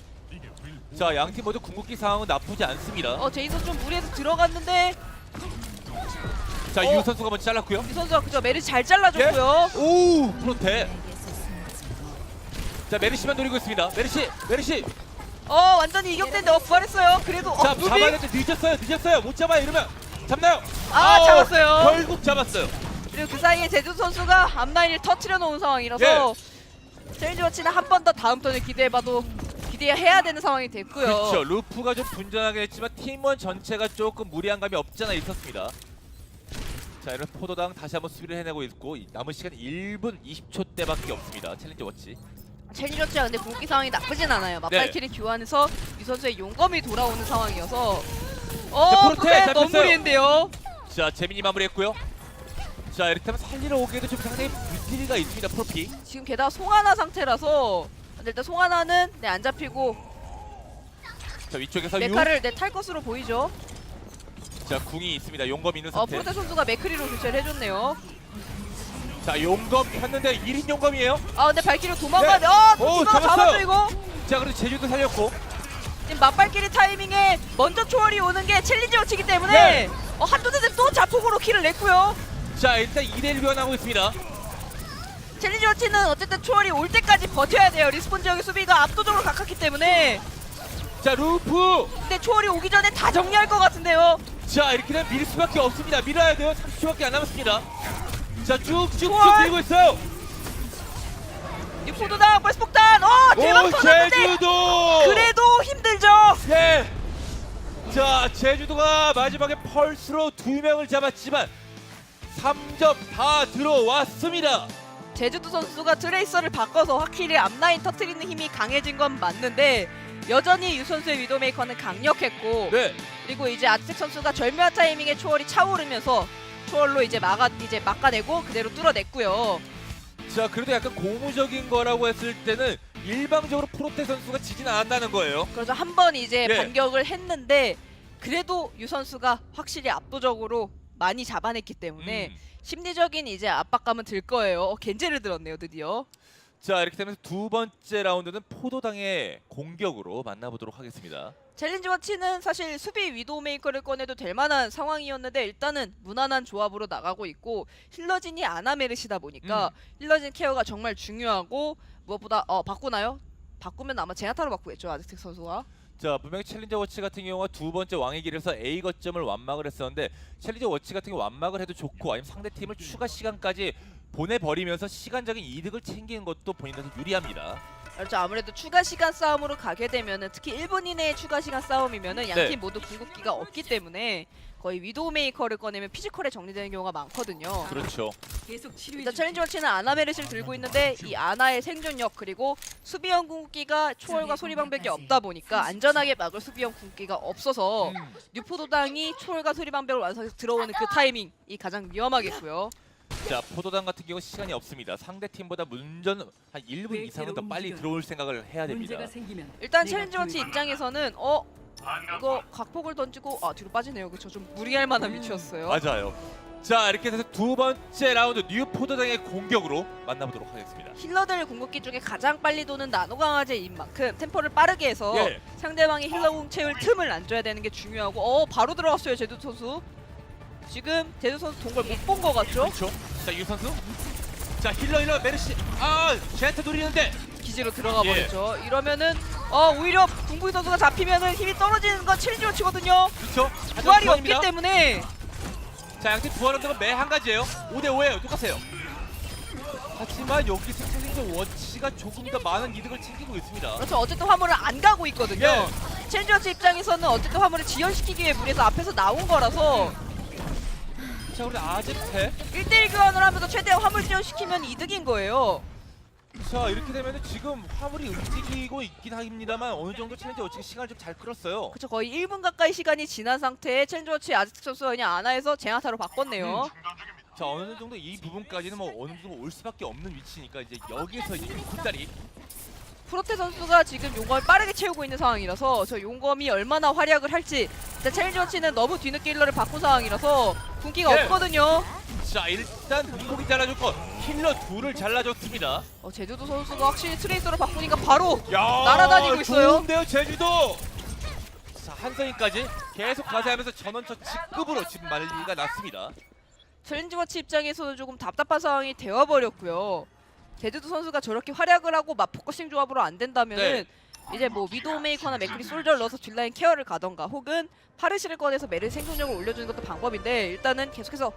자, 양팀 모두 궁극기 상황은 나쁘지 않습니다. 제이슨 좀 무리해서 들어갔는데 자, 유 선수가 먼저 잘랐고요. 이 선수가 그죠 메르시 잘 잘라줬고요. 오, 프론테. 자, 메르시만 노리고 있습니다. 메르시. 완전히 이격된데 부활했어요. 그래도 자, 루비 잡아야 되는데 늦었어요. 못 잡아요. 이러면 잡나요? 잡았어요. 결국 잡았어요. 그리고 그 사이에 제주 선수가 앞라인을 터트려 놓은 상황이라서 챌린지 워치는 한 번 더 다음 턴을 기대해야 되는 상황이 됐고요. 그렇죠. 루프가 좀 분전하긴 했지만 팀원 전체가 조금 무리한 감이 없잖아 있었습니다. 자, 이런 포도당 다시 한번 수비를 해내고 있고 남은 시간 1분 20초대밖에 없습니다. 챌린지 워치. 챌린지 워치가 근데 궁극기 상황이 나쁘진 않아요. 맞발키리 교환해서 이 선수의 용검이 돌아오는 상황이어서 프로테 프로테 너무 잡혔어요. 무리인데요. 자, 재민이 마무리했고요. 자, 이렇게 하면 살리러 오기에도 좀 상당히 불길이가 있습니다. 프로피. 지금 게다가 송하나 상태라서 근데 일단 송하나는 안 잡히고 자, 위쪽에서 유. 메카를 탈 것으로 보이죠. 자, 궁이 있습니다. 용검 있는 상태. 프로테 선수가 맥크리로 교체를 해줬네요. 자, 용검 폈는데 1인 용검이에요. 근데 발키리 도망가야 돼. 오, 누가 잡았어요. 잡았죠 이거? 자, 그래도 제주도 살렸고. 지금 맞발키리 타이밍에 먼저 초월이 오는 게 챌린지 워치기 때문에 네. 한두 대또 자폭으로 킬을 냈고요. 자, 일단 2대1 교환하고 있습니다. 챌린지 워치는 어쨌든 초월이 올 때까지 버텨야 돼요. 리스폰 지역의 수비가 압도적으로 가깝기 때문에. 자, 루프. 근데 초월이 오기 전에 다 정리할 것 같은데요. 자, 이렇게 되면 밀 수밖에 없습니다. 밀어야 돼요. 30초밖에 안 남았습니다. 자, 쭉쭉쭉 좋아. 밀고 있어요. 뉴포도당 벌스폭탄. 대박 오, 터졌는데 제주도. 그래도 힘들죠. 네. 자, 제주도가 마지막에 펄스로 2명을 잡았지만 3점 다 들어왔습니다. 제주도 선수가 트레이서를 바꿔서 확실히 앞라인 터트리는 힘이 강해진 건 맞는데 여전히 유 선수의 위도메이커는 강력했고 네. 그리고 이제 아트텍 선수가 절묘한 타이밍에 초월이 차오르면서 초월로 이제 막아내고 그대로 뚫어냈고요. 자, 그래도 약간 고무적인 거라고 했을 때는 일방적으로 프로테 선수가 지진 않았다는 거예요. 그래서 한 번 이제 예. 반격을 했는데 그래도 유 선수가 확실히 압도적으로 많이 잡아냈기 때문에 심리적인 이제 압박감은 들 거예요. 겐제를 들었네요, 드디어. 자, 이렇게 되면서 두 번째 라운드는 포도당의 공격으로 만나보도록 하겠습니다. 챌린지 워치는 사실 수비 위도우 메이커를 꺼내도 될 만한 상황이었는데 일단은 무난한 조합으로 나가고 있고 힐러진이 아나메르시다 보니까 힐러진 케어가 정말 중요하고 무엇보다 바꾸나요? 바꾸면 아마 제나타로 바꾸겠죠, 아즈텍 선수가. 자, 분명히 챌린저 워치 같은 경우가 두 번째 왕의 길에서 A 거점을 완막을 했었는데 챌린저 워치 같은 경우 완막을 해도 좋고 아니면 상대 팀을 추가 시간까지 보내버리면서 시간적인 이득을 챙기는 것도 본인한테 유리합니다. 그렇죠. 아무래도 추가 시간 싸움으로 가게 되면은 특히 1분 이내의 추가 시간 싸움이면은 양팀 네. 모두 궁극기가 없기 때문에 거의 위도우 메이커를 꺼내면 피지컬에 정리되는 경우가 많거든요. 그렇죠. 일단 챌린지 워치는 아나메르시를 들고 있는데 이 아나의 생존력 그리고 수비형 궁극기가 초월과 소리방벽이 없다 보니까 안전하게 막을 수비형 궁극기가 없어서 뉴포도당이 초월과 소리방벽을 완성해서 들어오는 그 타이밍이 가장 위험하겠고요. 자, 포도당 같은 경우 시간이 없습니다. 상대 팀보다 문전 한 1분 이상은 더 빨리 들어올 생각을 해야 됩니다. 일단 챌린지 워치 입장에서는 이거 각폭을 던지고 뒤로 빠지네요. 그쵸? 좀 무리할 만한 위치였어요. 맞아요. 자, 이렇게 해서 두 번째 라운드 뉴 포도당의 공격으로 만나보도록 하겠습니다. 힐러들 궁극기 중에 가장 빨리 도는 나노 강화제인 만큼 템포를 빠르게 해서 예. 상대방의 힐러궁 채울 틈을 안 줘야 되는 게 중요하고 바로 들어갔어요 제주 선수. 지금 제주 선수 동걸 못 본 것 같죠? 그렇죠. 자, 유 선수. 자, 힐러 메르시. 제한테 노리는데. 기지로 들어가 예. 버렸죠. 이러면은 오히려 궁부이 선수가 잡히면은 힘이 떨어지는 건 챌린지 워치거든요. 그렇죠. 부활이 없기 때문에 자, 양팀 부활 언덕은 매 한 가지예요. 5대5예요. 똑같아요. 하지만 여기서 챌린저 워치가 조금 더 많은 이득을 챙기고 있습니다. 그렇죠. 어쨌든 화물을 안 가고 있거든요. 예. 챌린지 워치 입장에서는 어쨌든 화물을 지연시키기 위해 무리해서 앞에서 나온 거라서 자, 우리 아즈테. 1대1 교환을 하면서 최대한 화물 지연시키면 이득인 거예요. 자, 이렇게 되면 지금 화물이 움직이고 있긴 합니다만 어느 정도 챌린저 워치가 시간을 좀 잘 끌었어요. 그렇죠. 거의 1분 가까이 시간이 지난 상태에 챌린지 워치 아즈텍 선수가 그냥 아나에서 제나타로 바꿨네요. 자, 어느 정도 이 부분까지는 뭐 어느 정도 올 수밖에 없는 위치니까 이제 여기서 이제 뒷다리. 프로테 선수가 지금 용검을 빠르게 채우고 있는 상황이라서 저 용검이 얼마나 활약을 할지 일단 챌린지 워치는 너무 뒤늦게 힐러를 바꾼 상황이라서 군기가 네. 없거든요. 자 일단 눈고기 잘라줬고 힐러 둘을 잘라줬습니다. 제주도 선수가 확실히 트레이서로 바꾸니까 바로 야, 날아다니고 있어요. 좋은데요 제주도. 자 한서인까지 계속 가세하면서 전원처 직급으로 지금 말리가 났습니다. 챌린지 워치 입장에서는 조금 답답한 상황이 되어버렸고요. 제주도 선수가 저렇게 활약을 하고 맛포커싱 조합으로 안 된다면은 이제 뭐 위도우 메이커나 맥크리 솔저를 넣어서 뒷라인 케어를 가던가 혹은 파르시를 꺼내서 메르 생존력을 올려주는 것도 방법인데 일단은 계속해서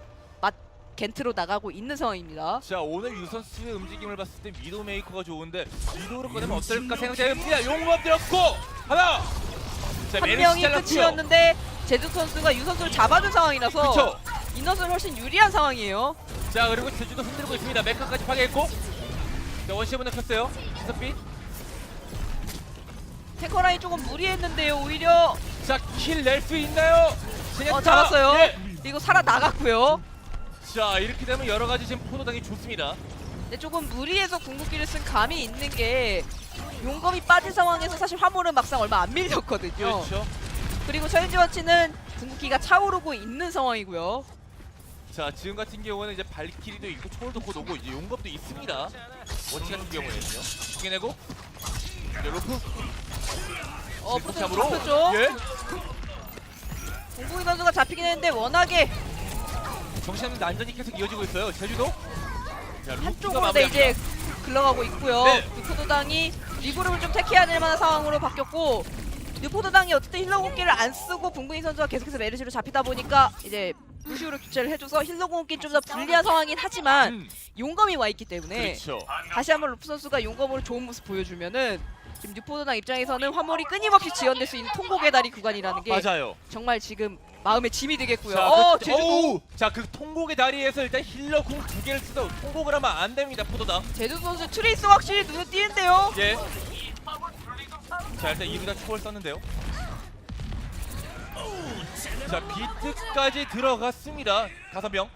겐트로 나가고 있는 상황입니다. 자 오늘 유 선수의 움직임을 봤을 때 위도우 메이커가 좋은데 위도우를 꺼내면 어떨까 생각해봅니다. 용검 들었고 하나. 자 한 메르시 명이 잘랐고요. 끝이었는데 제주 선수가 유 선수를 잡아준 상황이라서 그쵸. 인원수는 훨씬 유리한 상황이에요. 자 그리고 제주도 흔들고 있습니다. 메카까지 파괴했고 자 원시분을 켰어요. 시서피. 탱커라인 조금 무리했는데요. 오히려 자 킬 낼 수 있나요? 제네타. 잡았어요. 예. 그리고 살아나갔고요. 자 이렇게 되면 여러 가지 지금 포도당이 좋습니다. 근데 조금 무리해서 궁극기를 쓴 감이 있는 게 용검이 빠진 상황에서 사실 화물은 막상 얼마 안 밀렸거든요. 그렇죠. 그리고 챌린지 워치는 궁극기가 차오르고 있는 상황이고요. 자 지금 같은 경우는 이제 발키리도 있고 초월도 곧 오고 이제 용검도 있습니다. 워치 같은 경우에는요. 죽여내고 이제 로프. 포트 잡으로. 잡혔죠? 예. 공국이 선수가 잡히긴 했는데 워낙에 정신없는 난전이 계속 이어지고 있어요. 제주도. 자 루프가 한쪽으로 네, 마무리합니다. 이제 글러가고 있고요. 네. 뉴포도당이 리그룹을 좀 택해야 될 만한 상황으로 바뀌었고 뉴포도당이 어쨌든 힐러 공기를 안 쓰고 붕붕이 선수가 계속해서 메르시로 잡히다 보니까 이제 루시우로 교체를 해줘서 힐러 공기 좀 더 불리한 상황이긴 하지만 용검이 와 있기 때문에 그렇죠. 다시 한번 루프 선수가 용검으로 좋은 모습 보여주면은 지금 뉴포도당 입장에서는 화물이 끊임없이 지연될 수 있는 통곡의 다리 구간이라는 게 맞아요. 정말 지금 마음에 짐이 되겠고요. 제주도. 자그 통곡의 다리에서 일단 힐러 궁 2개를 쓰도 통곡을 하면 안 됩니다. 포도당. 제주도 선수 트레이스 확실히 눈에 띄는데요. 예. 자 일단 이루다 초월 썼는데요. 자 비트까지 들어갔습니다. 5명.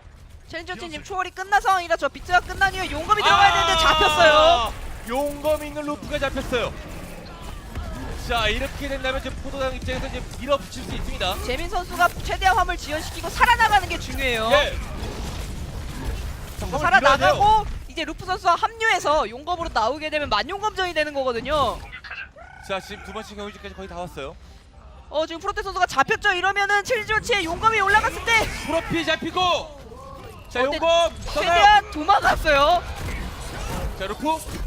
챌린저 팀 지금 초월이 끝난 상황이라 저 비트가 끝난 이후에 용검이 들어가야 되는데 잡혔어요. 용검 있는 루프가 잡혔어요. 자 이렇게 된다면 지금 포도당 입장에서 이제 밀어붙일 수 있습니다. 재민 선수가 최대한 화물 지연시키고 살아나가는 게 중요해요. 예. 자, 화물 밀어야 돼요. 살아나가고 이제 루프 선수와 합류해서 용검으로 나오게 되면 만용검전이 되는 거거든요. 자 지금 두 번째 경기까지 거의 다 왔어요. 지금 프로테 선수가 잡혔죠. 이러면은 챌린저 워치에 용검이 올라갔을 때 프로피 잡히고. 자 근데 용검 떠나요. 최대한 도망갔어요. 자 루프.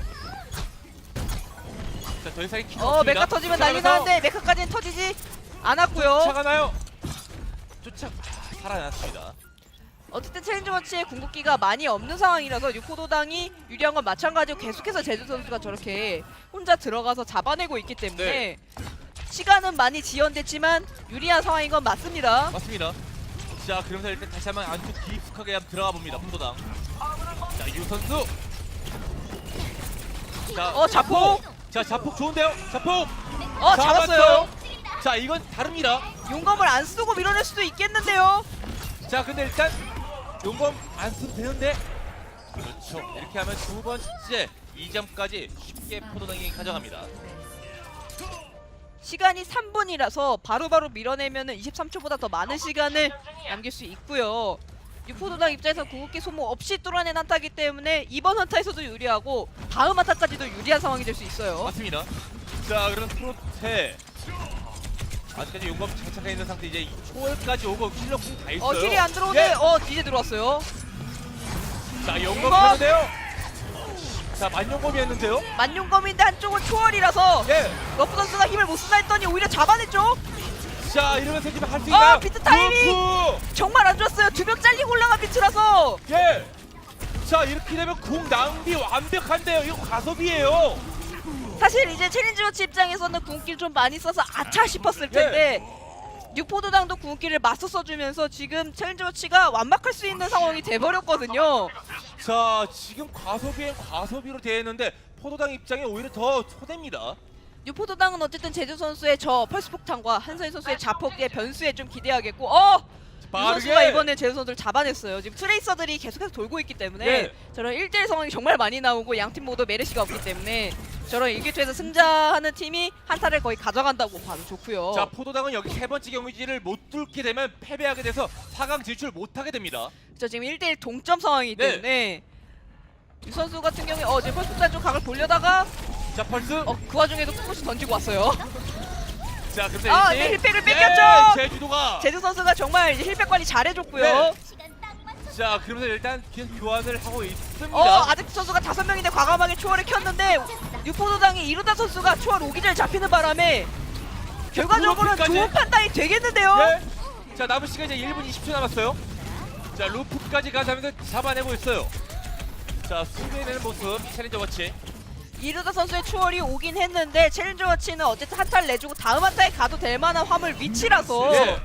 자 더 이상의 킥 없습니다. 메카 터지면 난리 나는데 메카까지는 터지지 않았고요. 쫓아가나요? 살아났습니다. 어쨌든 챌린저 워치의 궁극기가 많이 없는 상황이라서 유포도당이 유리한 건 마찬가지고 계속해서 제주 선수가 저렇게 혼자 들어가서 잡아내고 있기 때문에 네. 시간은 많이 지연됐지만 유리한 상황인 건 맞습니다. 맞습니다. 자 그러면서 일단 다시 한번 안쪽 깊숙하게 한번 들어가 봅니다. 포도당. 자 유 선수. 자 자폭. 자 자폭 좋은데요? 자폭. 잡았어요. 자 이건 다릅니다. 용검을 안 쓰고 밀어낼 수도 있겠는데요. 자 근데 일단 용검 안 써도 되는데 그렇죠. 이렇게 하면 두 번째 2점까지 쉽게 포도당이 가져갑니다. 시간이 3분이라서 바로바로 밀어내면은 23초보다 더 많은 시간을 남길 수 있고요. 유포도당 입장에서 궁극기 소모 없이 뚫어낸 한타이기 때문에 이번 한타에서도 유리하고 다음 한타까지도 유리한 상황이 될 수 있어요. 맞습니다. 자 그럼 프로테 아직까지 용검 장착해 있는 상태. 이제 초월까지 오고 킬러 궁 다 있어요. 힐이 안 들어오네. 예. 이제 들어왔어요. 자 용검 용검! 펴는데요. 자 만용검이었는데요. 만용검인데 한쪽은 초월이라서 예. 러프 선수가 힘을 못 쓴다 했더니 오히려 잡아냈죠. 자 이러면서 지금 할 수 있나요? 비트 타이밍! 루프! 정말 안 좋았어요. 2명 잘리고 올라간 비트라서. 예. 자 이렇게 되면 궁 낭비 완벽한데요. 이거 가섭이에요. 사실 이제 챌린지 워치 입장에서는 궁극기를 좀 많이 써서 아차 싶었을 텐데 뉴포도당도 궁극기를 맞서 써주면서 지금 챌린지 워치가 완막할 수 있는 상황이 돼버렸거든요. 자 지금 과소비엔 과소비로 되어 있는데 포도당 입장에 오히려 더 소됩니다. 뉴포도당은 어쨌든 제주 선수의 저 펄스 폭탄과 한서희 선수의 자폭의 변수에 좀 기대하겠고 유 선수가 이번에 제주 선수를 잡아냈어요. 지금 트레이서들이 계속해서 돌고 있기 때문에 예. 저런 1대1 상황이 정말 많이 나오고 양팀 모두 메르시가 없기 때문에 저런 일기투에서 승자하는 팀이 한타를 거의 가져간다고 봐도 좋고요. 자, 포도당은 여기 세 번째 경기지를 못 뚫게 되면 패배하게 돼서 4강 진출 못하게 됩니다. 저 지금 1대1 동점 상황이기 네. 때문에 유 선수 같은 경우에 지금 펄스타 좀 각을 보려다가 자, 펄스. 그 와중에도 풋풋이 던지고 왔어요. 자, 그래서 네, 이제 힐백을 뺏겼죠. 제주도가. 제주 선수가 정말 이제 힐백 관리 잘해줬고요. 네. 시간 딱 맞춰. 자, 그러면서 일단 교환을 하고 있습니다. 아직 선수가 5명인데 과감하게 초월을 켰는데 뉴포도당이 이루다 선수가 초월 오기 전에 잡히는 바람에 결과적으로는 루프까지. 좋은 판단이 되겠는데요. 네. 자, 남은 시간 이제 1분 20초 남았어요. 자, 루프까지 가자면서 잡아내고 있어요. 자, 수비해내는 모습 챌린저 워치. 이루다 선수의 초월이 오긴 했는데 챌린저 워치는 어쨌든 한타를 내주고 다음 한타에 가도 될 만한 화물 위치라서 네.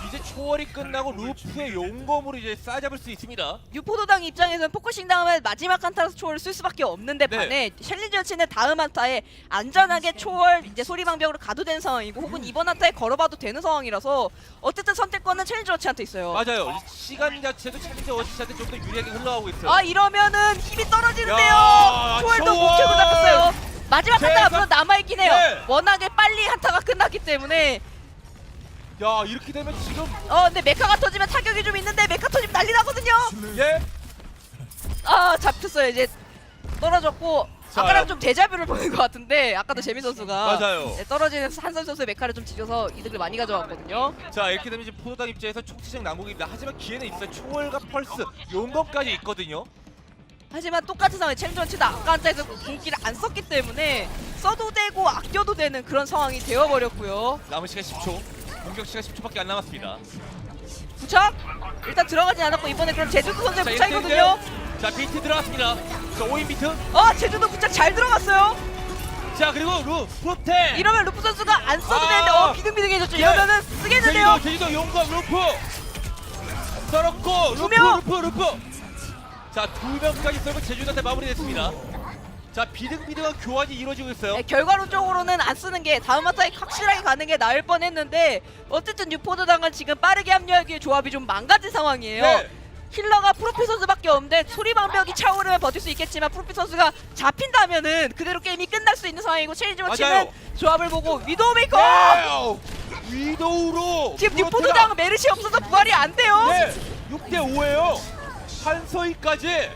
이제 초월이 끝나고 루프의 용검으로 이제 싸잡을 수 있습니다. 뉴포도당 입장에서는 포커싱 다음에 마지막 한타에서 초월을 쓸 수밖에 없는데 네. 반해 챌린저 워치는 다음 한타에 안전하게 초월 이제 소리방벽으로 가도 되는 상황이고 혹은 이번 한타에 걸어봐도 되는 상황이라서 어쨌든 선택권은 챌린저 워치한테 있어요. 맞아요. 이 시간 자체도 챌린저 워치한테 좀 더 유리하게 흘러가고 있어요. 이러면은 힘이 떨어지는데요. 야, 초월도 초월! 못 켜고 잡혔어요. 마지막 한타가 대박! 물론 남아있긴 해요. 네. 워낙에 빨리 한타가 끝났기 때문에 야, 이렇게 되면 지금 근데 메카가 터지면 타격이 좀 있는데 메카 터지면 난리 나거든요. 예. 잡혔어요. 이제 떨어졌고 자, 아까랑 좀 데자뷰를 보는 것 같은데 아까도 재민 선수가 맞아요. 떨어지는 한선 선수의 메카를 좀 뒤져서 이득을 많이 가져왔거든요. 자, 이렇게 되면 이제 포도당 입장에서 총체적 난국입니다. 하지만 기회는 있어요. 초월과 펄스, 용검까지 있거든요. 하지만 똑같은 상황에 챌린저 원치도 아까 한타에서 공기를 안 썼기 때문에 써도 되고 아껴도 되는 그런 상황이 되어버렸고요. 남은 시간 10초. 공격 시간 10초밖에 안 남았습니다. 부착? 일단 들어가진 않았고 이번에 그럼 제주도 선수의 자, 부착이거든요. 자, 비트 들어갔습니다. 자, 5인 비트. 제주도 부착 잘 들어갔어요. 자, 그리고 루프테. 이러면 루프 선수가 안 써도 되는데 비등비등해졌죠. 네. 이러면은 쓰겠는데요. 제주도 용검 루프. 썰었고 두 명. 루프. 자, 2명까지 썰고 제주도한테 마무리됐습니다. 자, 비등비등한 교환이 이루어지고 있어요. 결과론적으로는 안 쓰는 게 다음 한타에 확실하게 가는 게 나을 뻔했는데 어쨌든 뉴포드당은 지금 빠르게 합류하기에 조합이 좀 망가진 상황이에요. 네. 힐러가 프로피 선수밖에 없는데 소리방벽이 차오르면 버틸 수 있겠지만 프로피 선수가 잡힌다면은 그대로 게임이 끝날 수 있는 상황이고 챌린저 워치는 맞아요. 조합을 보고 위도우 메이커! 네. 위도우로 지금 뉴포드당은 메르시 없어서 부활이 안 돼요. 네. 6대 5예요. 한서희까지.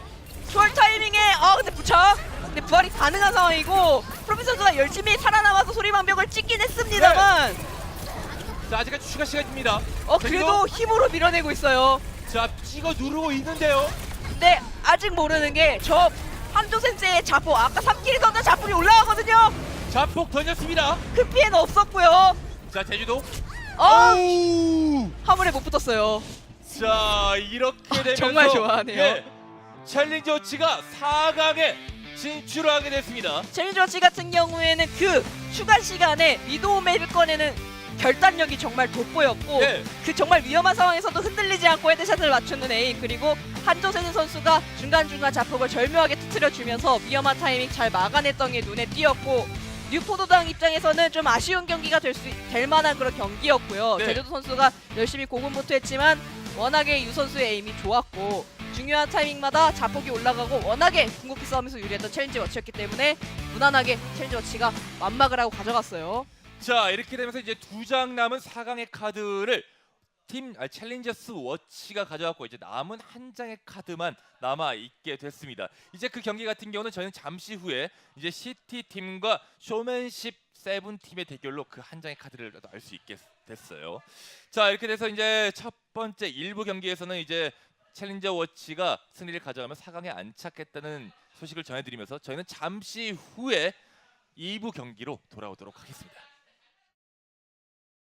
초월 타이밍에 근데 부착! 근데 부활이 가능한 상황이고 프로피 선수가 열심히 살아남아서 소리방벽을 찍긴 했습니다만 자, 아직까지 추가 시간입니다. 그래도 힘으로 밀어내고 있어요. 자, 찍어 누르고 있는데요. 근데 아직 모르는 게 저 한조 센세의 자포 아까 3킬이 던진 자폭이 올라가거든요. 자폭 던졌습니다. 큰 피해는 없었고요. 자, 제주도. 오! 화물에 못 붙었어요. 자, 이렇게 되면서 정말 좋아하네요. 챌린저 워치가 4강에 진출하게 됐습니다. 챌린저 워치 같은 경우에는 그 추가 시간에 위도우메를 꺼내는 결단력이 정말 돋보였고 네. 그 정말 위험한 상황에서도 흔들리지 않고 헤드샷을 맞추는 에임 그리고 한조세는 선수가 중간중간 자폭을 절묘하게 터뜨려주면서 위험한 타이밍 잘 막아냈던 게 눈에 띄었고 뉴포도당 입장에서는 좀 아쉬운 경기가 될 만한 그런 경기였고요. 네. 제주도 선수가 열심히 고군분투했지만 워낙에 유 선수의 에임이 좋았고 중요한 타이밍마다 자폭이 올라가고 워낙에 궁극기 싸움에서 유리했던 챌린저 워치였기 때문에 무난하게 챌린저 워치가 완막을 하고 가져갔어요. 자, 이렇게 되면서 이제 2장 남은 4강의 카드를 챌린저스 워치가 가져왔고 이제 남은 한 장의 카드만 남아 있게 됐습니다. 이제 그 경기 같은 경우는 저희는 잠시 후에 이제 시티 팀과 쇼맨십 세븐 팀의 대결로 그 한 장의 카드를 알 수 있게 됐어요. 자, 이렇게 돼서 이제 첫 번째 1부 경기에서는 이제 챌린저 워치가 승리를 가져가며 4강에 안착했다는 소식을 전해드리면서 저희는 잠시 후에 2부 경기로 돌아오도록 하겠습니다.